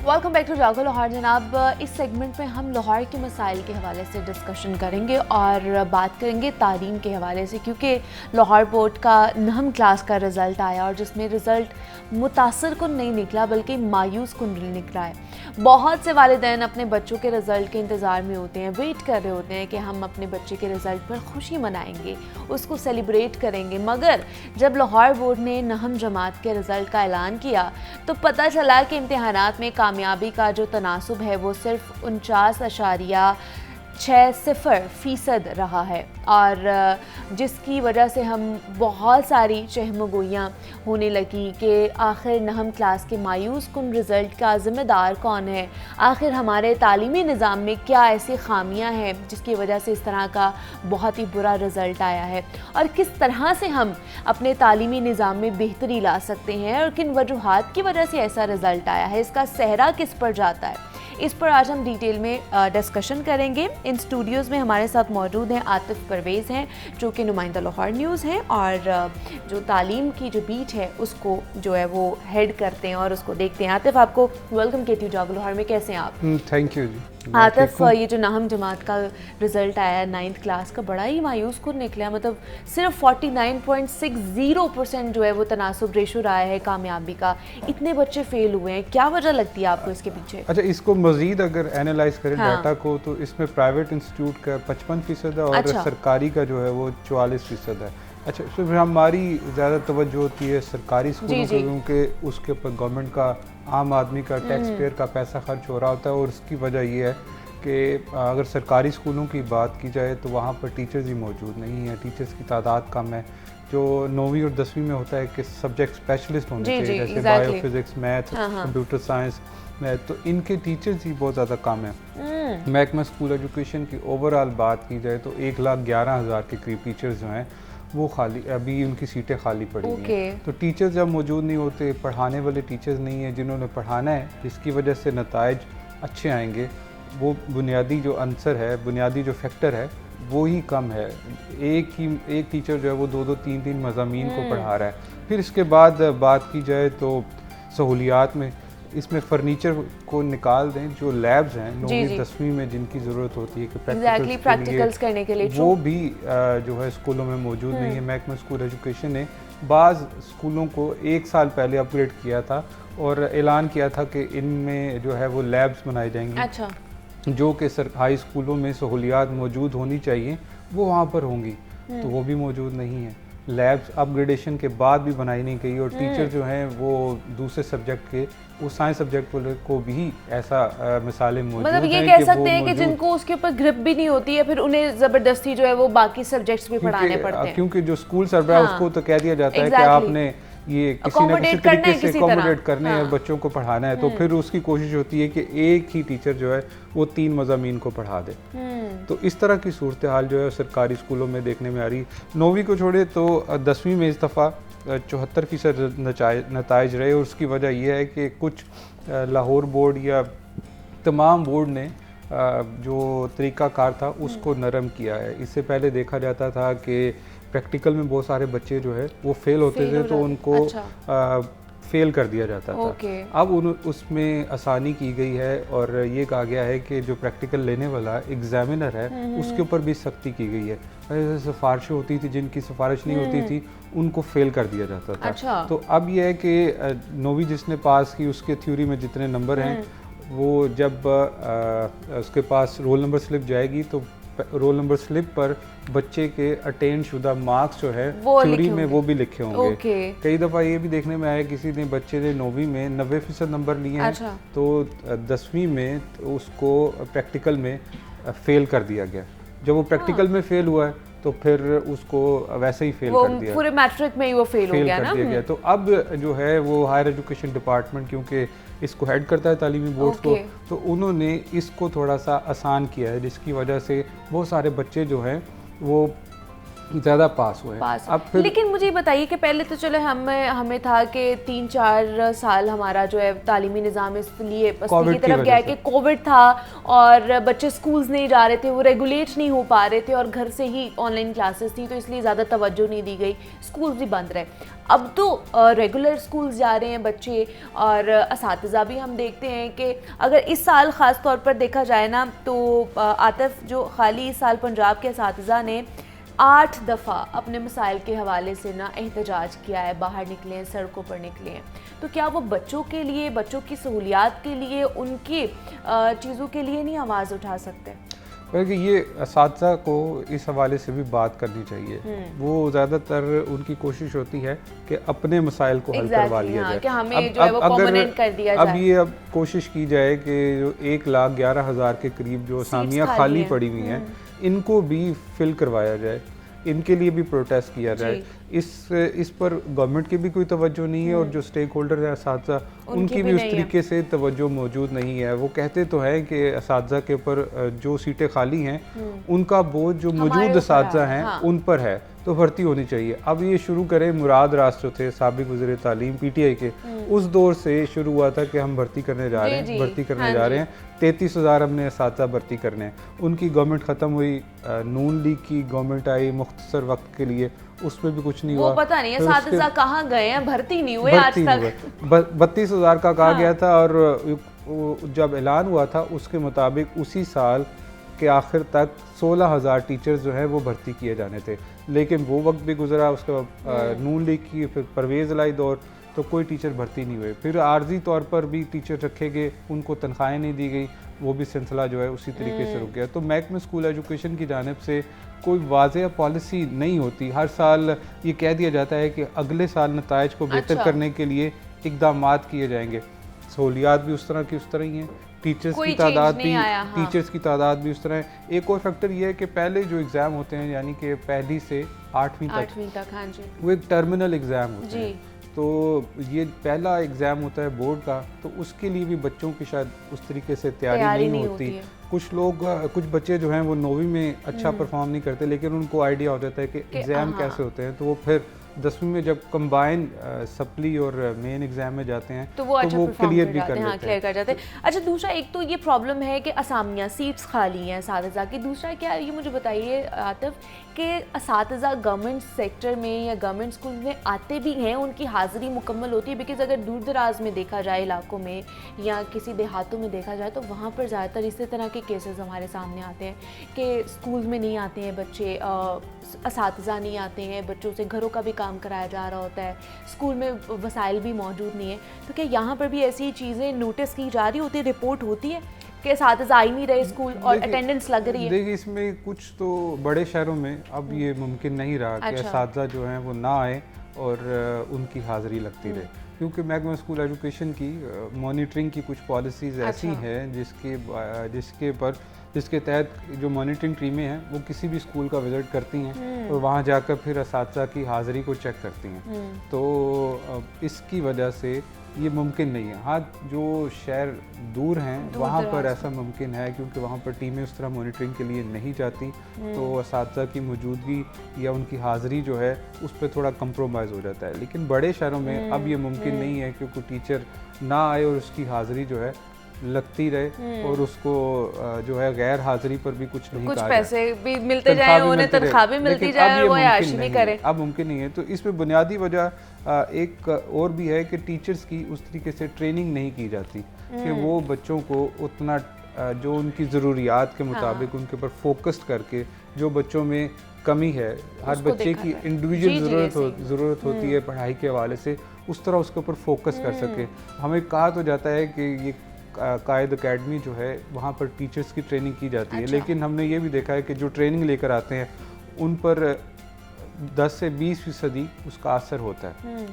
वेलकम बैक टू जागो लाहौर। जनाब, इस सेगमेंट में हम लाहौर के मसाइल के हवाले से डिस्कशन करेंगे और बात करेंगे तालीम के हवाले से, क्योंकि लाहौर बोर्ड का 9वीं क्लास का रिज़ल्ट आया और जिसमें रिज़ल्ट मुतासर कुन नहीं निकला बल्कि मायूस कुन निकला है। बहुत से वालिदैन अपने बच्चों के रिज़ल्ट के इंतज़ार में होते हैं, वेट कर रहे होते हैं कि हम अपने बच्चे के रिज़ल्ट पर खुशी मनाएंगे, उसको सेलिब्रेट करेंगे। मगर जब लाहौर बोर्ड ने 9वीं जमात के रिज़ल्ट का ऐलान किया तो पता चला कि इम्तिहानात में कामयाबी का जो तनासुब है वो सिर्फ 49.60% रहा है, और जिसकी वजह से हम बहुत सारी चहमगोइयाँ होने लगी कि आखिर 9वीं क्लास के मायूस कुन रिज़ल्ट का ज़िम्मेदार कौन है, आखिर हमारे तालीमी निज़ाम में क्या ऐसी खामियाँ हैं जिसकी वजह से इस तरह का बहुत ही बुरा रिज़ल्ट आया है, और किस तरह से हम अपने तालीमी निज़ाम में बेहतरी ला सकते हैं, और किन वजूहात की वजह से ऐसा रिज़ल्ट आया है, इसका सेहरा किस पर जाता है। इस पर आज हम डिटेल में डिस्कशन करेंगे। इन स्टूडियोज़ में हमारे साथ मौजूद हैं आतिफ परवेज़ हैं, जो कि नुमाइंदा लाहौर न्यूज़ हैं और जो तालीम की जो बीट है उसको जो है वो हेड करते हैं और उसको देखते हैं। आतिफ, आपको वेलकम कहती हूँ जागो लाहौर में, कैसे हैं आप? थैंक यू जी। आतिफ, ये जो 9वीं जमात का रिज़ल्ट आया 9th क्लास का, बड़ा ही मायूस कुन निकला। मतलब सिर्फ 49.60% जो है वो तनासुब रेशो रहा है कामयाबी का। इतने बच्चे फेल हुए हैं, क्या वजह लगती है आपको इसके पीछे? अच्छा, इसको मज़ीद अगर एनालाइज करें हाँ। डाटा को, तो इसमें प्राइवेट इंस्टीट्यूट का 55% है और अच्छा। सरकारी का जो है वो 44% है। अच्छा, तो फिर हमारी ज़्यादा तवज्जो होती है सरकारी स्कूलों जी, पर, जी। क्योंकि उसके ऊपर गवर्नमेंट का, आम आदमी का, टैक्स पेयर का पैसा खर्च हो रहा होता है, और उसकी वजह ये है कि अगर सरकारी स्कूलों की बात की जाए तो वहाँ पर टीचर्स ही मौजूद नहीं हैं, टीचर्स की तादाद कम है। जो 9वीं और 10वीं में होता है कि सब्जेक्ट स्पेशलिस्ट होने चाहिए, जैसे bio, physics, math, computer science, तो इनके टीचर्स ही बहुत ज़्यादा कम हैं। महकमा स्कूल एजुकेशन की ओवरऑल बात की जाए तो 1,11,000 के करीब टीचर्स जो हैं वो खाली, अभी उनकी सीटें खाली पड़ी हुई हैं। तो टीचर्स जब मौजूद नहीं होते, पढ़ाने वाले टीचर्स नहीं हैं जिन्होंने पढ़ाना है, जिसकी वजह से नताइज अच्छे आएंगे, वो बुनियादी जो अंसर है, बुनियादी जो फैक्टर है वो ही कम है। एक टीचर जो है वो 2-2, 3-3 मज़ामीन को पढ़ा रहा है। फिर इसके बाद बात की जाए तो सहूलियात में, इसमें फर्नीचर को निकाल दें, जो लैब्स हैं 9वीं 10वीं में जिनकी ज़रूरत होती है कि प्रैक्टिकल्स करने के लिए, वो भी जो है स्कूलों में मौजूद नहीं है। महकमा स्कूल एजुकेशन ने बाज़ स्कूलों को 1 साल पहले अपग्रेड किया था और ऐलान किया था कि इनमें जो है वो लैब्स बनाई जाएंगी। अच्छा। जो कि हाई स्कूलों में सहूलियात मौजूद होनी चाहिए वो वहाँ पर होंगी, तो वो भी मौजूद नहीं है। लैब्स अपग्रेडेशन के बाद भी बनाई नहीं गई और टीचर जो हैं वो दूसरे सब्जेक्ट के, वो साइंस सब्जेक्ट को भी ऐसा मिसालें मौजूद हैं। मतलब ये कह सकते हैं कि जिनको उसके ऊपर ग्रिप भी नहीं होती है, फिर उन्हें ज़बरदस्ती जो है वो बाकी सब्जेक्ट्स भी पढ़ाने पड़ते हैं। क्योंकि जो स्कूल सरबराह है उसको तो कह दिया जाता है कि आपने ये किसी न किसी तरीके से अकोमोडेट करने हैं, बच्चों को पढ़ाना है, तो फिर उसकी कोशिश होती है कि एक ही टीचर जो है वो 3 मज़ामीन को पढ़ा दे। तो इस तरह की सूरत हाल जो है सरकारी स्कूलों में देखने में आ रही। 9वीं को छोड़े तो 10वीं में इस दफ़ा 74% नताइज रहे और उसकी वजह यह है कि कुछ लाहौर बोर्ड या तमाम बोर्ड ने जो तरीक़ाकार था उसको नरम किया है। इससे पहले देखा जाता था कि प्रैक्टिकल में बहुत सारे बच्चे जो है वो फेल होते थे तो उनको फेल कर दिया जाता था। अब उसमें आसानी की गई है और ये कहा गया है कि जो प्रैक्टिकल लेने वाला एग्जामिनर है उसके ऊपर भी सख्ती की गई है। पहले सिफारिशें होती थी, जिनकी सिफारिश नहीं होती थी उनको फेल कर दिया जाता था। तो अब यह है कि 9वीं जिसने पास की उसके थ्योरी में जितने नंबर हैं वो जब उसके पास रोल नंबर स्लिप जाएगी तो रोल नंबर स्लिप पर बच्चे के अटेंड शुदा मार्क्स जो है थ्योरी में वो भी लिखे होंगे। कई दफ़ा ये भी देखने में आया किसी ने बच्चे ने 9वीं में 90% नंबर लिए हैं तो 10वीं में उसको प्रैक्टिकल में फेल कर दिया गया। जब वो प्रैक्टिकल में फेल हुआ है तो फिर उसको वैसे ही फेल कर दिया, पूरे मैट्रिक में ही वो फेल हो गया ना। गया। तो अब जो है वो हायर एजुकेशन डिपार्टमेंट क्योंकि इसको हेड करता है तालीमी बोर्ड को, तो उन्होंने इसको थोड़ा सा आसान किया है, जिसकी वजह से बहुत सारे बच्चे जो हैं वो ज़्यादा पास हुए। अब लेकिन मुझे बताइए कि पहले तो चलो हमें था कि 3-4 साल हमारा जो है तालीमी निज़ाम इसलिए की तरफ गया है कि कोविड था और बच्चे स्कूल्स नहीं जा रहे थे, वो रेगुलेट नहीं हो पा रहे थे और घर से ही ऑनलाइन क्लासेस थी, तो इसलिए ज़्यादा तवज्जो नहीं दी गई, स्कूल भी बंद रहे। अब तो रेगुलर स्कूल्स जा रहे हैं बच्चे और असातिज़ा भी हम देखते हैं कि अगर इस साल ख़ास तौर पर देखा जाए ना तो आतिफ जो खाली इस साल पंजाब के असातिज़ा ने 8 दफ़ा अपने मसाइल के हवाले से ना एहतजाज किया है, बाहर निकले हैं, सड़कों पर निकले हैं। तो क्या वो बच्चों के लिए, बच्चों की सहूलियात के लिए, उनकी चीज़ों के लिए नहीं आवाज़ उठा सकते? बल्कि ये असातिज़ा को इस हवाले से भी बात करनी चाहिए। वो ज़्यादातर उनकी कोशिश होती है कि अपने मसाइल को हल करवा लिया जाए, कि हमें जो है वो परमानेंट कर दिया जाए। अब कोशिश की जाए कि जो 1,11,000 के करीब जो असामियाँ खाली पड़ी हुई हैं इनको भी फिल करवाया जाए, इनके लिए भी प्रोटेस्ट किया जाए। इस पर गवर्नमेंट की भी कोई तवज्जो नहीं है और जो स्टेक होल्डर है असातिज़ा उनकी भी उस तरीके से तवज्जो मौजूद नहीं है। वो कहते तो हैं कि असातिज़ा के ऊपर जो सीटें खाली हैं उनका बोझ जो मौजूद असातिज़ा हैं उन पर है, तो भर्ती होनी चाहिए। अब ये शुरू करें, मुराद रास जो थे साबिक वज़ीर तालीम PTI के, उस दौर से शुरू हुआ था कि हम भर्ती करने जा रहे हैं, भर्ती करने जा रहे हैं, 33,000 हमने असातिज़ा भर्ती करने हैं। उनकी गवर्नमेंट ख़त्म हुई, नून लीग की गवर्नमेंट आई मुख्तसर वक्त के लिए, उसमें भी कुछ नहीं हुआ। वो पता नहीं असातिज़ा कहाँ गए हैं, भर्ती नहीं हुए आज तक। 32,000 का कहा गया था और जब ऐलान हुआ था उसके मुताबिक उसी साल के आखिर तक 16,000 टीचर्स जो हैं वो भर्ती किए जाने थे, लेकिन वो वक्त भी गुजरा। उसके बाद नून लीग की, फिर परवेज़ लाई दौर, तो कोई टीचर भर्ती नहीं हुए। फिर आर्जी तौर पर भी टीचर रखे गए, उनको तनख्वाहें नहीं दी गई, वो भी सिलसिला जो है उसी तरीके से रुक गया। तो महकमा स्कूल एजुकेशन की जानिब से कोई वाज़ेह पॉलिसी नहीं होती। हर साल ये कह दिया जाता है कि अगले साल नताइज को बेहतर करने के लिए इक़दामात किए जाएंगे। सहूलियात भी उस तरह ही हैं, टीचर्स कोई की तादाद change नहीं भी आया, हाँ। टीचर्स की तादाद भी उस तरह है। एक और फैक्टर ये है कि पहले जो एग्ज़ाम होते हैं यानी कि पहली से 8वीं तक 8वीं तक, हाँ जी वो एक टर्मिनल एग्ज़ाम होते जी। हैं। तो ये पहला एग्ज़ाम होता है बोर्ड का, तो उसके लिए भी बच्चों की शायद उस तरीके से तैयारी नहीं होती। है। कुछ लोग कुछ बच्चे जो हैं वो 9वीं में अच्छा परफॉर्म नहीं करते, लेकिन उनको आइडिया हो जाता है कि एग्ज़ाम हाँ। कैसे होते हैं, तो वो फिर 10वीं में जब कंबाइन सप्ली और मेन एग्जाम में जाते हैं तो वो अच्छा परफॉर्म क्लियर कर भी जाते कर हैं, हाँ लेते क्लियर हैं। कर जाते हैं। अच्छा, दूसरा एक तो ये प्रॉब्लम है कि असामियाँ सीट्स खाली हैं असातिज़ा की। दूसरा क्या, ये मुझे बताइए आतिफ कि असातिज़ा गवर्नमेंट सेक्टर में या गवर्नमेंट स्कूल में आते भी हैं, उनकी हाज़िरी मुकम्मल होती है, बिकॉज़ अगर दूर दराज में देखा जाए इलाकों में या किसी देहातों में देखा जाए तो वहाँ पर ज़्यादातर इसी तरह के केसेस हमारे सामने आते हैं कि स्कूल में नहीं आते हैं बच्चे, असातिज़ा नहीं आते हैं, बच्चों से घरों का भी काम कराया जा रहा होता है, स्कूल में वसाइल भी मौजूद नहीं है। तो क्या यहाँ पर भी ऐसी चीज़ें नोटिस की जा रही होती है, रिपोर्ट होती है कि असातिज़ा आ ही नहीं रहे स्कूल और अटेंडेंस लग रही है? देखिए, इसमें कुछ तो बड़े शहरों में अब ये मुमकिन नहीं रहा कि अच्छा। असातिज़ा जो हैं वो ना आए और उनकी हाज़िरी लगती रहे, क्योंकि महकमा स्कूल एजुकेशन की मॉनिटरिंग की कुछ पॉलिसीज़ ऐसी अच्छा। हैं जिसके तहत जो मॉनिटरिंग टीमें हैं वो किसी भी स्कूल का विज़िट करती हैं और वहाँ जाकर फिर असातिज़ा की हाज़िरी को चेक करती हैं। तो इसकी वजह से ये मुमकिन नहीं है। हाँ, जो शहर दूर हैं वहाँ पर ऐसा मुमकिन है, क्योंकि वहाँ पर टीमें उस तरह मॉनिटरिंग के लिए नहीं जाती, तो असातिज़ा की मौजूदगी या उनकी हाज़िरी जो है उस पर थोड़ा कंप्रोमाइज़ हो जाता है। लेकिन बड़े शहरों में अब ये मुमकिन नहीं है कि कोई टीचर ना आए और उसकी हाज़िरी जो है लगती रहे और उसको जो है गैर हाज़िरी पर भी कुछ नहीं कुछ कहा पैसे जाए। भी मिलते जाए, उन्हें तनख्वाह भी मिलती लेकिन जाए अब और ये वो मुमकिन याशी भी नहीं करे। है, अब मुमकिन नहीं है। तो इसमें बुनियादी वजह एक और भी है कि टीचर्स की उस तरीके से ट्रेनिंग नहीं की जाती कि वो बच्चों को उतना जो उनकी ज़रूरियात के मुताबिक उनके ऊपर फोकस्ड करके जो बच्चों में कमी है, हर उसको बच्चे देखा की जाए। इंडिविजुअल जी, ऐसे ज़रूरत होती है पढ़ाई के हवाले से, उस तरह उसके ऊपर फोकस कर सके। हमें कहा तो जाता है कि ये कायद अकेडमी जो है वहाँ पर टीचर्स की ट्रेनिंग की जाती है, लेकिन हमने ये भी देखा है कि जो ट्रेनिंग लेकर आते हैं उन पर 10 से 20% उसका असर होता है।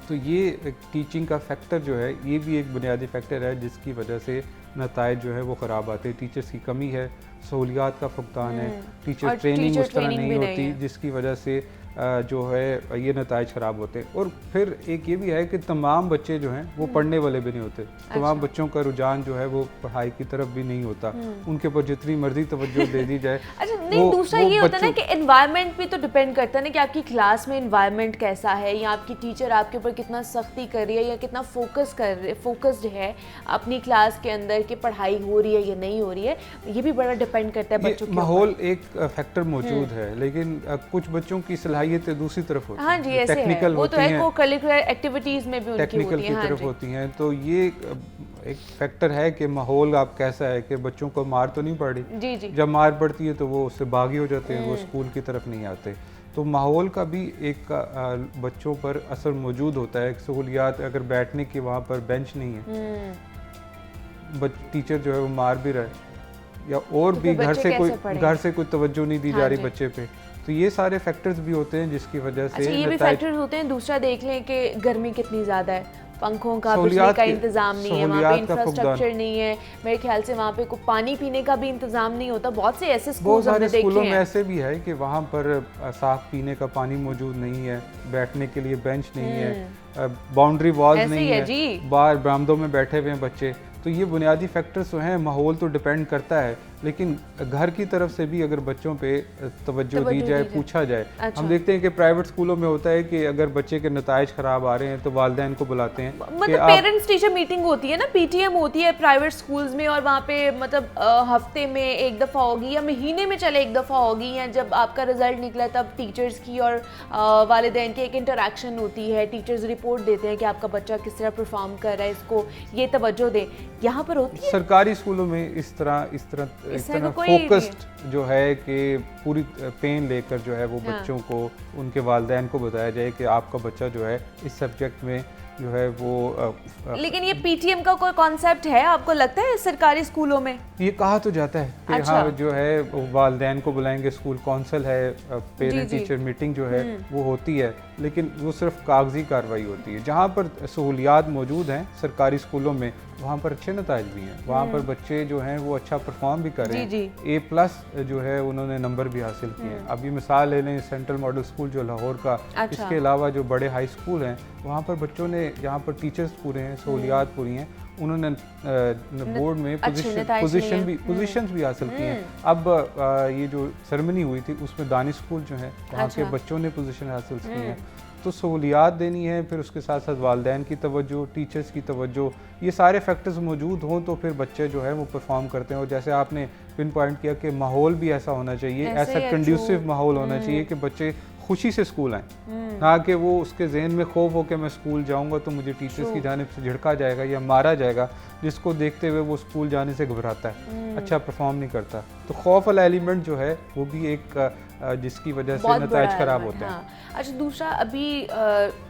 तो ये एक टीचिंग का फैक्टर जो है ये भी एक बुनियादी फैक्टर है जिसकी वजह से नताइज जो है वो ख़राब आते हैं। टीचर्स की कमी है, सहूलियात का फुकदान है, टीचर और ट्रेनिंग टीचर उस तरह ट्रेनिंग नहीं भी होती, नहीं है। जिसकी वजह से जो है ये नताइज ख़राब होते हैं। और फिर एक ये भी है कि तमाम बच्चे जो हैं वो पढ़ने वाले भी नहीं होते। तमाम बच्चों का रुझान जो है वो पढ़ाई की तरफ भी नहीं होता, उनके ऊपर जितनी मर्जी तवज्जो दे दी जाए। अच्छा, नहीं, दूसरा ये होता है ना कि एनवायरनमेंट भी तो डिपेंड करता है ना कि आपकी क्लास में एनवायरनमेंट कैसा है, या आपकी टीचर आपके ऊपर कितना सख्ती कर रही है या कितना फोकस्ड है अपनी क्लास के अंदर कि पढ़ाई हो रही है या नहीं हो रही है। ये भी बड़ा डिपेंड करता है बच्चों के माहौल एक फैक्टर मौजूद है, लेकिन कुछ बच्चों की सलाहियतें दूसरी तरफ होती हैं। हाँ जी, ऐसे है, टेक्निकल वो तो होती है, हैं, को करिकुलर एक्टिविटीज़ में भी उनकी टेक्निकल होती की है। हाँ तरफ जी। होती हैं। तो ये एक फैक्टर है कि माहौल आप कैसा है, कि बच्चों को मार तो नहीं पड़ रही। जी जी। जब मार पड़ती है तो वो उससे बागी हो जाते हैं, वो स्कूल की तरफ नहीं आते। तो माहौल का भी एक बच्चों पर असर मौजूद होता है। सहूलियात, अगर बैठने की वहाँ पर बेंच नहीं है, टीचर जो है वो मार भी रहा है, या और तो भी फिर बच्चे कैसे पढ़ें? घर से कोई तवज्जो नहीं दी हाँ जा रही जी। बच्चे पे। तो ये सारे फैक्टर्स भी होते हैं जिसकी वजह से अच्छा, ये भी नताइज- फैक्टर्स होते हैं। दूसरा देख लें कि गर्मी कितनी ज़्यादा है, पंखों का, बिजली सहूलियात का के- इंतज़ाम नहीं है, वहाँ पे सहूलियात का इंफ्रास्ट्रक्चर नहीं है, मेरे ख्याल से वहाँ पे पानी पीने का भी इंतज़ाम नहीं होता। बहुत से ऐसे बहुत स्कूल हमने सारे स्कूलों देखे में हैं। ऐसे भी है कि वहाँ पर साफ पीने का पानी मौजूद नहीं है, बैठने के लिए बेंच नहीं है, बाउंड्री वॉल्स ऐसे नहीं ही है है, जी। बाहर बरामदों में बैठे हुए हैं बच्चे। तो ये बुनियादी फैक्टर्स जो हैं, माहौल तो डिपेंड करता है, लेकिन घर की तरफ से भी अगर बच्चों पे तवज्जो दी जाए, पूछा जाए। अच्छा। हम देखते हैं कि प्राइवेट स्कूलों में होता है कि अगर बच्चे के नताइज ख़राब आ रहे हैं तो वालिदैन को बुलाते हैं कि मतलब आप पेरेंट्स टीचर मीटिंग होती है ना, पीटीएम होती है प्राइवेट स्कूल्स में, और वहाँ पे मतलब हफ्ते में एक दफ़ा होगी या महीने में चले एक दफ़ा होगी, या जब आपका रिजल्ट निकला तब टीचर्स की और वालिदैन की एक इंटरेक्शन होती है। टीचर्स रिपोर्ट देते हैं कि आपका बच्चा किस तरह परफॉर्म कर रहा है, इसको ये तवज्जो दें। यहाँ पर होती है सरकारी स्कूलों में इस तरह कोई फोकस्ड जो है कि पूरी पेन लेकर जो है वो बच्चों को, उनके वालिदैन को बताया जाए कि आपका बच्चा जो है इस सब्जेक्ट में जो है वो लेकिन ये पीटीएम का कोई कॉन्सेप्ट है आपको लगता है सरकारी स्कूलों में? ये कहा तो जाता है कि अच्छा। हाँ जो है वालिदैन को बुलाएंगे, स्कूल कौंसिल है, पेरेंट टीचर मीटिंग जो है वो होती है, लेकिन वो सिर्फ कागजी कार्रवाई होती है। जहाँ पर सहूलियात मौजूद हैं सरकारी स्कूलों में वहाँ पर अच्छे नताइज भी हैं, वहाँ पर बच्चे जो हैं वो अच्छा परफॉर्म भी कर रहे हैं, A+ जो है उन्होंने नंबर भी हासिल किए हैं। अभी मिसाल ले लें सेंट्रल मॉडल स्कूल जो लाहौर का, अच्छा। इसके अलावा जो बड़े हाई स्कूल हैं वहाँ पर बच्चों ने, जहाँ पर टीचर्स पूरे हैं, सहूलियात पूरी हैं, उन्होंने बोर्ड में पोजीशंस भी हासिल की हैं। अब ये जो सेरेमनी हुई थी उसमें दानिश स्कूल जो है वहाँ के बच्चों ने पोजीशन हासिल की हैं। तो सहूलियात देनी है, फिर उसके साथ साथ वालिदैन की तवज्जो, टीचर्स की तवज्जो, ये सारे फैक्टर्स मौजूद हों तो फिर बच्चे जो है वो परफॉर्म करते हैं। और जैसे आपने पिन पॉइंट किया कि माहौल भी ऐसा होना चाहिए, ऐसा कंड्यूसिव माहौल होना चाहिए कि बच्चे खुशी से स्कूल आएँ, ना कि वो उसके जहन में खौफ हो कि मैं स्कूल जाऊंगा तो मुझे टीचर्स की जानिब से झिड़का जाएगा या मारा जाएगा, जिसको देखते हुए वो स्कूल जाने से घबराता है, अच्छा परफॉर्म नहीं करता। तो खौफ वाला एलिमेंट जो है वो भी एक जिसकी वजह से नताइज खराब होते हैं। अच्छा, दूसरा अभी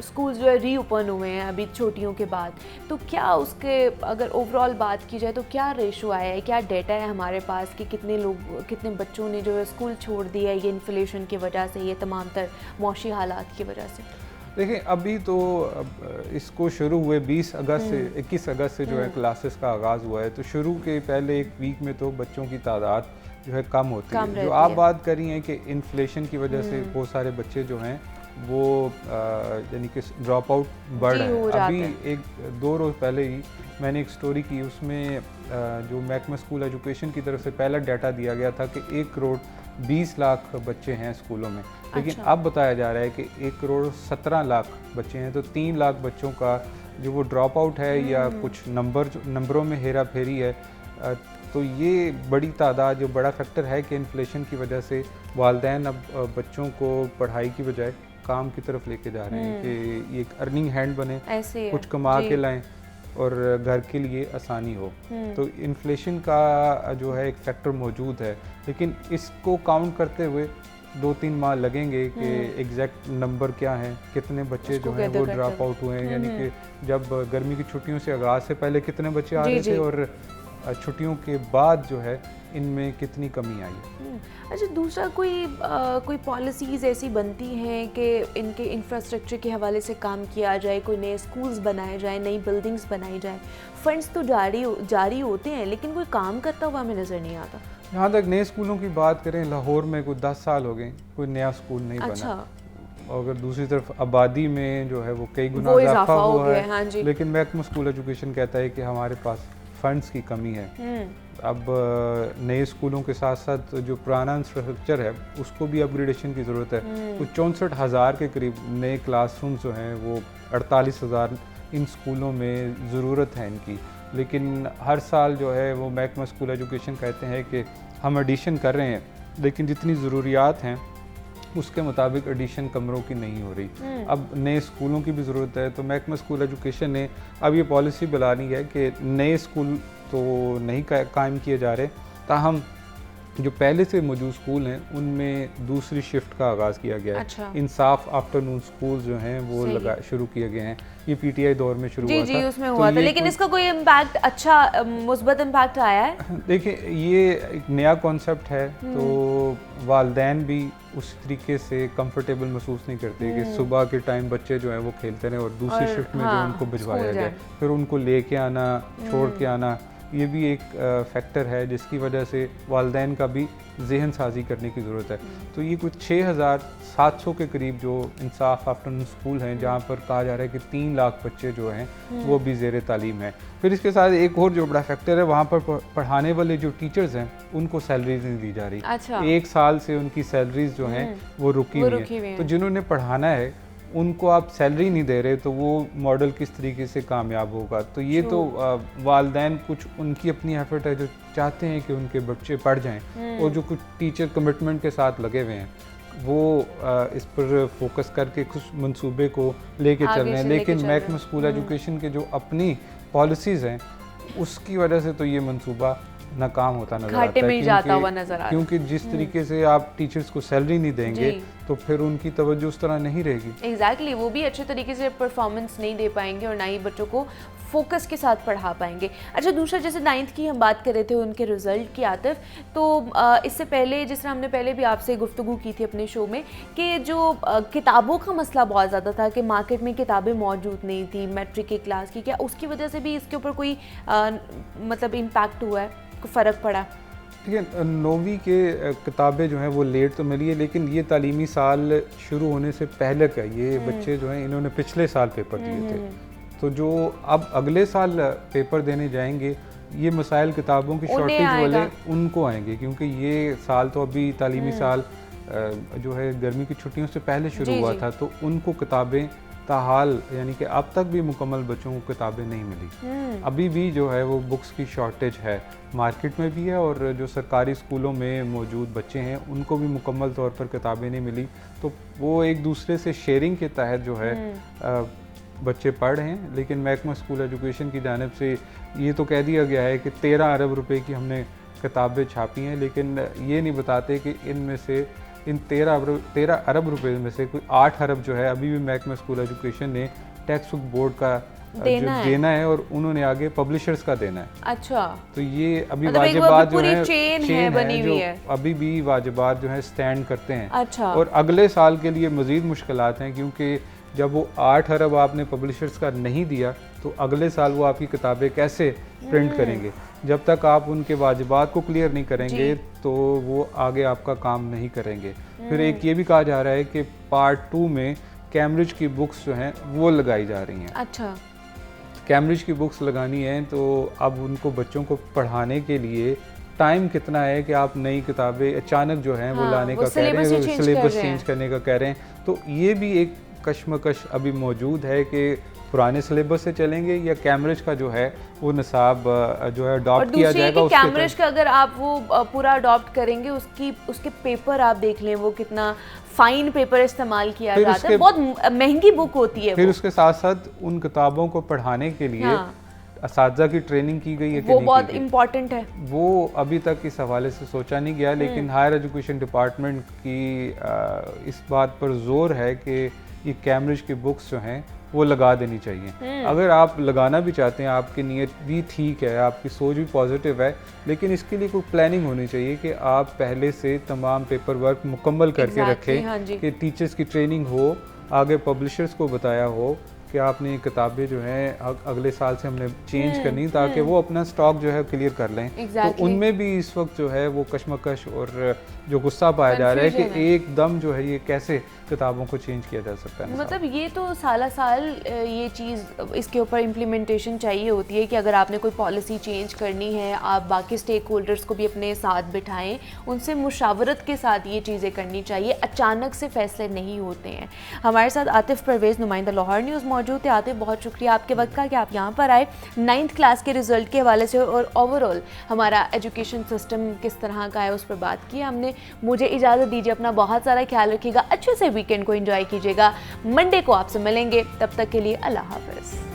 स्कूल जो है रीओपन हुए हैं अभी छुट्टियों के बाद, तो क्या उसके अगर ओवरऑल बात की जाए तो क्या रेशो आया है, क्या डेटा है हमारे पास कि कितने बच्चों ने जो है स्कूल छोड़ दिया है ये इन्फ्लेशन की वजह से, ये तमाम तर मौशी हालात की वजह से? देखिए अभी तो इसको शुरू हुए 20 अगस्त से 21 अगस्त से जो है क्लासेस का आगाज़ हुआ है, तो शुरू के पहले एक वीक में तो बच्चों की तादाद जो है कम होती है। जो आप बात कर रही हैं कि इन्फ्लेशन की वजह से बहुत सारे बच्चे जो हैं वो यानी कि ड्रॉप आउट बढ़ रहे हैं। अभी 1-2 रोज़ पहले ही मैंने एक स्टोरी की, उसमें जो महकमा स्कूल एजुकेशन की तरफ से पहला डाटा दिया गया था कि 1 करोड़ 20 लाख बच्चे हैं स्कूलों में, लेकिन अच्छा। अब बताया जा रहा है कि 1 करोड़ 17 लाख बच्चे हैं। तो 3 लाख बच्चों का जो वो ड्रॉप आउट है या कुछ नंबरों में हेरा फेरी है, तो ये बड़ी तादाद, जो बड़ा फैक्टर है कि इन्फ्लेशन की वजह से वालिदैन अब बच्चों को पढ़ाई की बजाय काम की तरफ लेके जा रहे हैं कि ये एक अर्निंग हैंड बने, कुछ कमा के लाएं और घर के लिए आसानी हो। तो इन्फ्लेशन का जो है एक फैक्टर मौजूद है, लेकिन इसको काउंट करते हुए 2-3 माह लगेंगे कि एग्जैक्ट नंबर क्या है, कितने बच्चे जो हैं वो ड्रॉप आउट हुए हैं, यानी कि जब गर्मी की छुट्टियों से आगाज़ से पहले कितने बच्चे आ रहे थे और छुट्टियों के बाद जो है इनमें कितनी कमी आई है। अच्छा, दूसरा कोई पॉलिसीज़ ऐसी बनती हैं कि इनके इंफ्रास्ट्रक्चर के हवाले से काम किया जाए, कोई नए स्कूल्स बनाए जाए, नई बिल्डिंग्स बनाई जाए, फंड्स तो जारी होते हैं लेकिन कोई काम करता हुआ हमें नज़र नहीं आता। यहाँ तक नए स्कूलों की बात करें, लाहौर में कोई 10 साल हो गए कोई नया स्कूल नहीं अच्छा। बना। और अगर दूसरी तरफ आबादी में जो है वो कई गुना इजाफा हुआ है, हाँ जी। लेकिन महकमा स्कूल एजुकेशन कहता है कि हमारे पास फंड्स की कमी है। अब नए स्कूलों के साथ साथ जो पुराना इंफ्रास्ट्रक्चर है उसको भी अपग्रेडेशन की ज़रूरत है। कुछ 64,000 के करीब नए क्लासरूम्स जो हैं वो 48,000 इन स्कूलों में ज़रूरत है इनकी, लेकिन हर साल जो है वो महकमा स्कूल एजुकेशन कहते हैं कि हम एडिशन कर रहे हैं, लेकिन जितनी ज़रूरियात हैं उसके मुताबिक एडिशन कमरों की नहीं हो रही। अब नए स्कूलों की भी ज़रूरत है, तो महकमा स्कूल एजुकेशन ने अब ये पॉलिसी बुलानी है कि नए स्कूल तो नहीं कायम किए जा रहे, ताहम जो पहले से मौजूद स्कूल हैं उनमें दूसरी शिफ्ट का आगाज़ किया गया है। अच्छा। इंसाफ आफ्टरनून स्कूल जो हैं वो शुरू किए गए हैं, ये पीटीआई दौर में शुरू हुआ था। उसमें हुआ था, लेकिन इसका कोई इम्पैक्ट, अच्छा मुस्बत इम्पैक्ट आया है? देखिए ये एक नया कॉन्सेप्ट है, तो वालिदैन भी उस तरीके से कंफर्टेबल महसूस नहीं करते कि सुबह के टाइम बच्चे जो हैं वो खेलते रहे और दूसरी शिफ्ट में जो उनको भिजवाया जाए, फिर उनको लेके आना, छोड़ के आना, ये भी एक फैक्टर है जिसकी वजह से वालिदैन का भी जहन साजी करने की ज़रूरत है। तो ये कुछ 6,700 के करीब जो इंसाफ आफ्टरनून स्कूल हैं जहाँ पर कहा जा रहा है कि 3 लाख बच्चे जो हैं वो भी ज़ेर तालीम है। फिर इसके साथ एक और जो बड़ा फैक्टर है, वहाँ पर पढ़ाने वाले जो टीचर्स हैं उनको सैलरीज नहीं दी जा रही। अच्छा। 1 साल से उनकी सैलरीज जो हैं वो रुकी हुई हैं। तो जिन्होंने पढ़ाना है उनको आप सैलरी नहीं दे रहे, तो वो मॉडल किस तरीके से कामयाब होगा। तो ये तो वालिदैन कुछ उनकी अपनी एफर्ट है जो चाहते हैं कि उनके बच्चे पढ़ जाएं, और जो कुछ टीचर कमिटमेंट के साथ लगे हुए हैं वो इस पर फोकस करके कुछ मंसूबे को लेके चल रहे हैं। लेकिन महकमा स्कूल एजुकेशन के जो अपनी पॉलिसीज़ हैं उसकी वजह से तो ये मंसूबा नाकाम होता नजर घाटे आता है, में ही जाता हुआ नजर आ रहा है। क्योंकि जिस तरीके से आप टीचर्स को सैलरी नहीं देंगे तो फिर उनकी तवज्जो उस तरह नहीं रहेगी। एग्जैक्टली, वो भी अच्छे तरीके से परफॉर्मेंस नहीं दे पाएंगे और ना ही बच्चों को फोकस के साथ पढ़ा पाएंगे। अच्छा, दूसरा जैसे 9th की हम बात कर रहे थे उनके रिजल्ट की आतिफ, तो इससे पहले जिस तरह हमने पहले भी आपसे गुफ्तगू की थी अपने शो में कि जो किताबों का मसला बहुत ज़्यादा था कि मार्केट में किताबें मौजूद नहीं थी मैट्रिक की क्लास की, क्या उसकी वजह से भी इसके ऊपर कोई मतलब इम्पैक्ट हुआ है, कोई फ़र्क पड़ा? ठीक है, 9वीं के किताबें जो हैं वो लेट तो मिली है, लेकिन ये तालीमी साल शुरू होने से पहले का ये बच्चे जो हैं इन्होंने पिछले साल पेपर दिए थे, तो जो अब अगले साल पेपर देने जाएंगे ये मसाइल किताबों की शॉर्टेज वाले उनको आएंगे, क्योंकि ये साल तो अभी तालीमी साल जो है गर्मी की छुट्टियों से पहले शुरू हुआ था, तो उनको किताबें ताहाल यानी कि अब तक भी मुकम्मल बच्चों को किताबें नहीं मिली। अभी भी जो है वो बुक्स की शॉर्टेज है, मार्केट में भी है और जो सरकारी स्कूलों में मौजूद बच्चे हैं उनको भी मुकम्मल तौर पर किताबें नहीं मिली, तो वो एक दूसरे से शेयरिंग के तहत जो है बच्चे पढ़ रहे हैं। लेकिन महकमा स्कूल एजुकेशन की जानिब से ये तो कह दिया गया है कि 13 अरब रुपए की हमने किताबें छापी हैं, लेकिन ये नहीं बताते कि इनमें से इन 13 अरब रुपए में से कोई 8 अरब जो है अभी भी महकमा स्कूल एजुकेशन ने टेक्स्ट बुक बोर्ड का देना है और उन्होंने आगे पब्लिशर्स का देना है। अच्छा, तो ये अभी वाजिबात जो है चेन है बनी हुई है, अभी भी वाजिबात जो है स्टैंड करते हैं। अच्छा, और अगले साल के लिए मजीद मुश्किलात हैं, क्योंकि जब वो 8 अरब आपने पब्लिशर्स का नहीं दिया तो अगले साल वो आपकी किताबें कैसे प्रिंट करेंगे? जब तक आप उनके वाजिबात को क्लियर नहीं करेंगे तो वो आगे आपका काम नहीं करेंगे। फिर एक ये भी कहा जा रहा है कि पार्ट 2 में कैम्ब्रिज की बुक्स जो हैं वो लगाई जा रही हैं। अच्छा, कैम्ब्रिज की बुक्स लगानी है तो अब उनको बच्चों को पढ़ाने के लिए टाइम कितना है कि आप नई किताबें अचानक जो हैं वो लाने का कह रहे हैं, सिलेबस चेंज करने का कह रहे हैं, तो ये भी एक कश्मकश अभी मौजूद है कि पुराने सिलेबस से चलेंगे या कैम्ब्रिज का जो है वो निसाब जो है अडॉप्ट किया जाएगा। और कैम्ब्रिज का अगर आप वो पूरा अडॉप्ट करेंगे उसके पेपर आप देख लें वो कितना फाइन पेपर इस्तेमाल किया जाता है, बहुत महंगी बुक होती है। फिर उसके साथ साथ उन किताबों को पढ़ाने के लिए असातिज़ा की ट्रेनिंग की गई है कि वो बहुत इम्पोर्टेंट है, वो अभी तक इस हवाले से सोचा नहीं गया, लेकिन हायर एजुकेशन डिपार्टमेंट की इस बात पर जोर है कि ये कैम्ब्रिज की बुक्स जो हैं वो लगा देनी चाहिए। अगर आप लगाना भी चाहते हैं, आपकी नीयत भी ठीक है, आपकी सोच भी पॉजिटिव है, लेकिन इसके लिए कोई प्लानिंग होनी चाहिए कि आप पहले से तमाम पेपर वर्क मुकम्मल करके रखें कि टीचर्स की ट्रेनिंग हो, आगे पब्लिशर्स को बताया हो कि आपने ये किताबें जो हैं अगले साल से हमने चेंज करनी, ताकि वो अपना स्टॉक जो है क्लियर कर लें। तो उनमें भी इस वक्त जो है वो कश्मकश और जो गुस्सा पाया जा रहा है कि एकदम जो है ये कैसे किताबों को चेंज किया जा सकता है। मतलब ये तो साल ये चीज़ इसके ऊपर इम्प्लीमेंटेशन चाहिए होती है कि अगर आपने कोई पॉलिसी चेंज करनी है, आप बाकी स्टेक होल्डर्स को भी अपने साथ बिठाएं, उनसे मुशावरत के साथ ये चीज़ें करनी चाहिए, अचानक से फैसले नहीं होते हैं। हमारे साथ आतिफ परवेज़, नुमाइंदा लाहौर न्यूज़ मौजूद है। आतिफ, बहुत शुक्रिया आपके वक्त का कि आप यहाँ पर आए 9th क्लास के रिजल्ट के हवाले से और ओवरऑल हमारा एजुकेशन सिस्टम किस तरह का है उस पर बात की हमने। मुझे इजाज़त दीजिए, अपना बहुत सारा ख्याल रखिएगा, अच्छे से वीकेंड को एंजॉय कीजिएगा। मंडे को आपसे मिलेंगे, तब तक के लिए अल्लाह हाफ़िज़।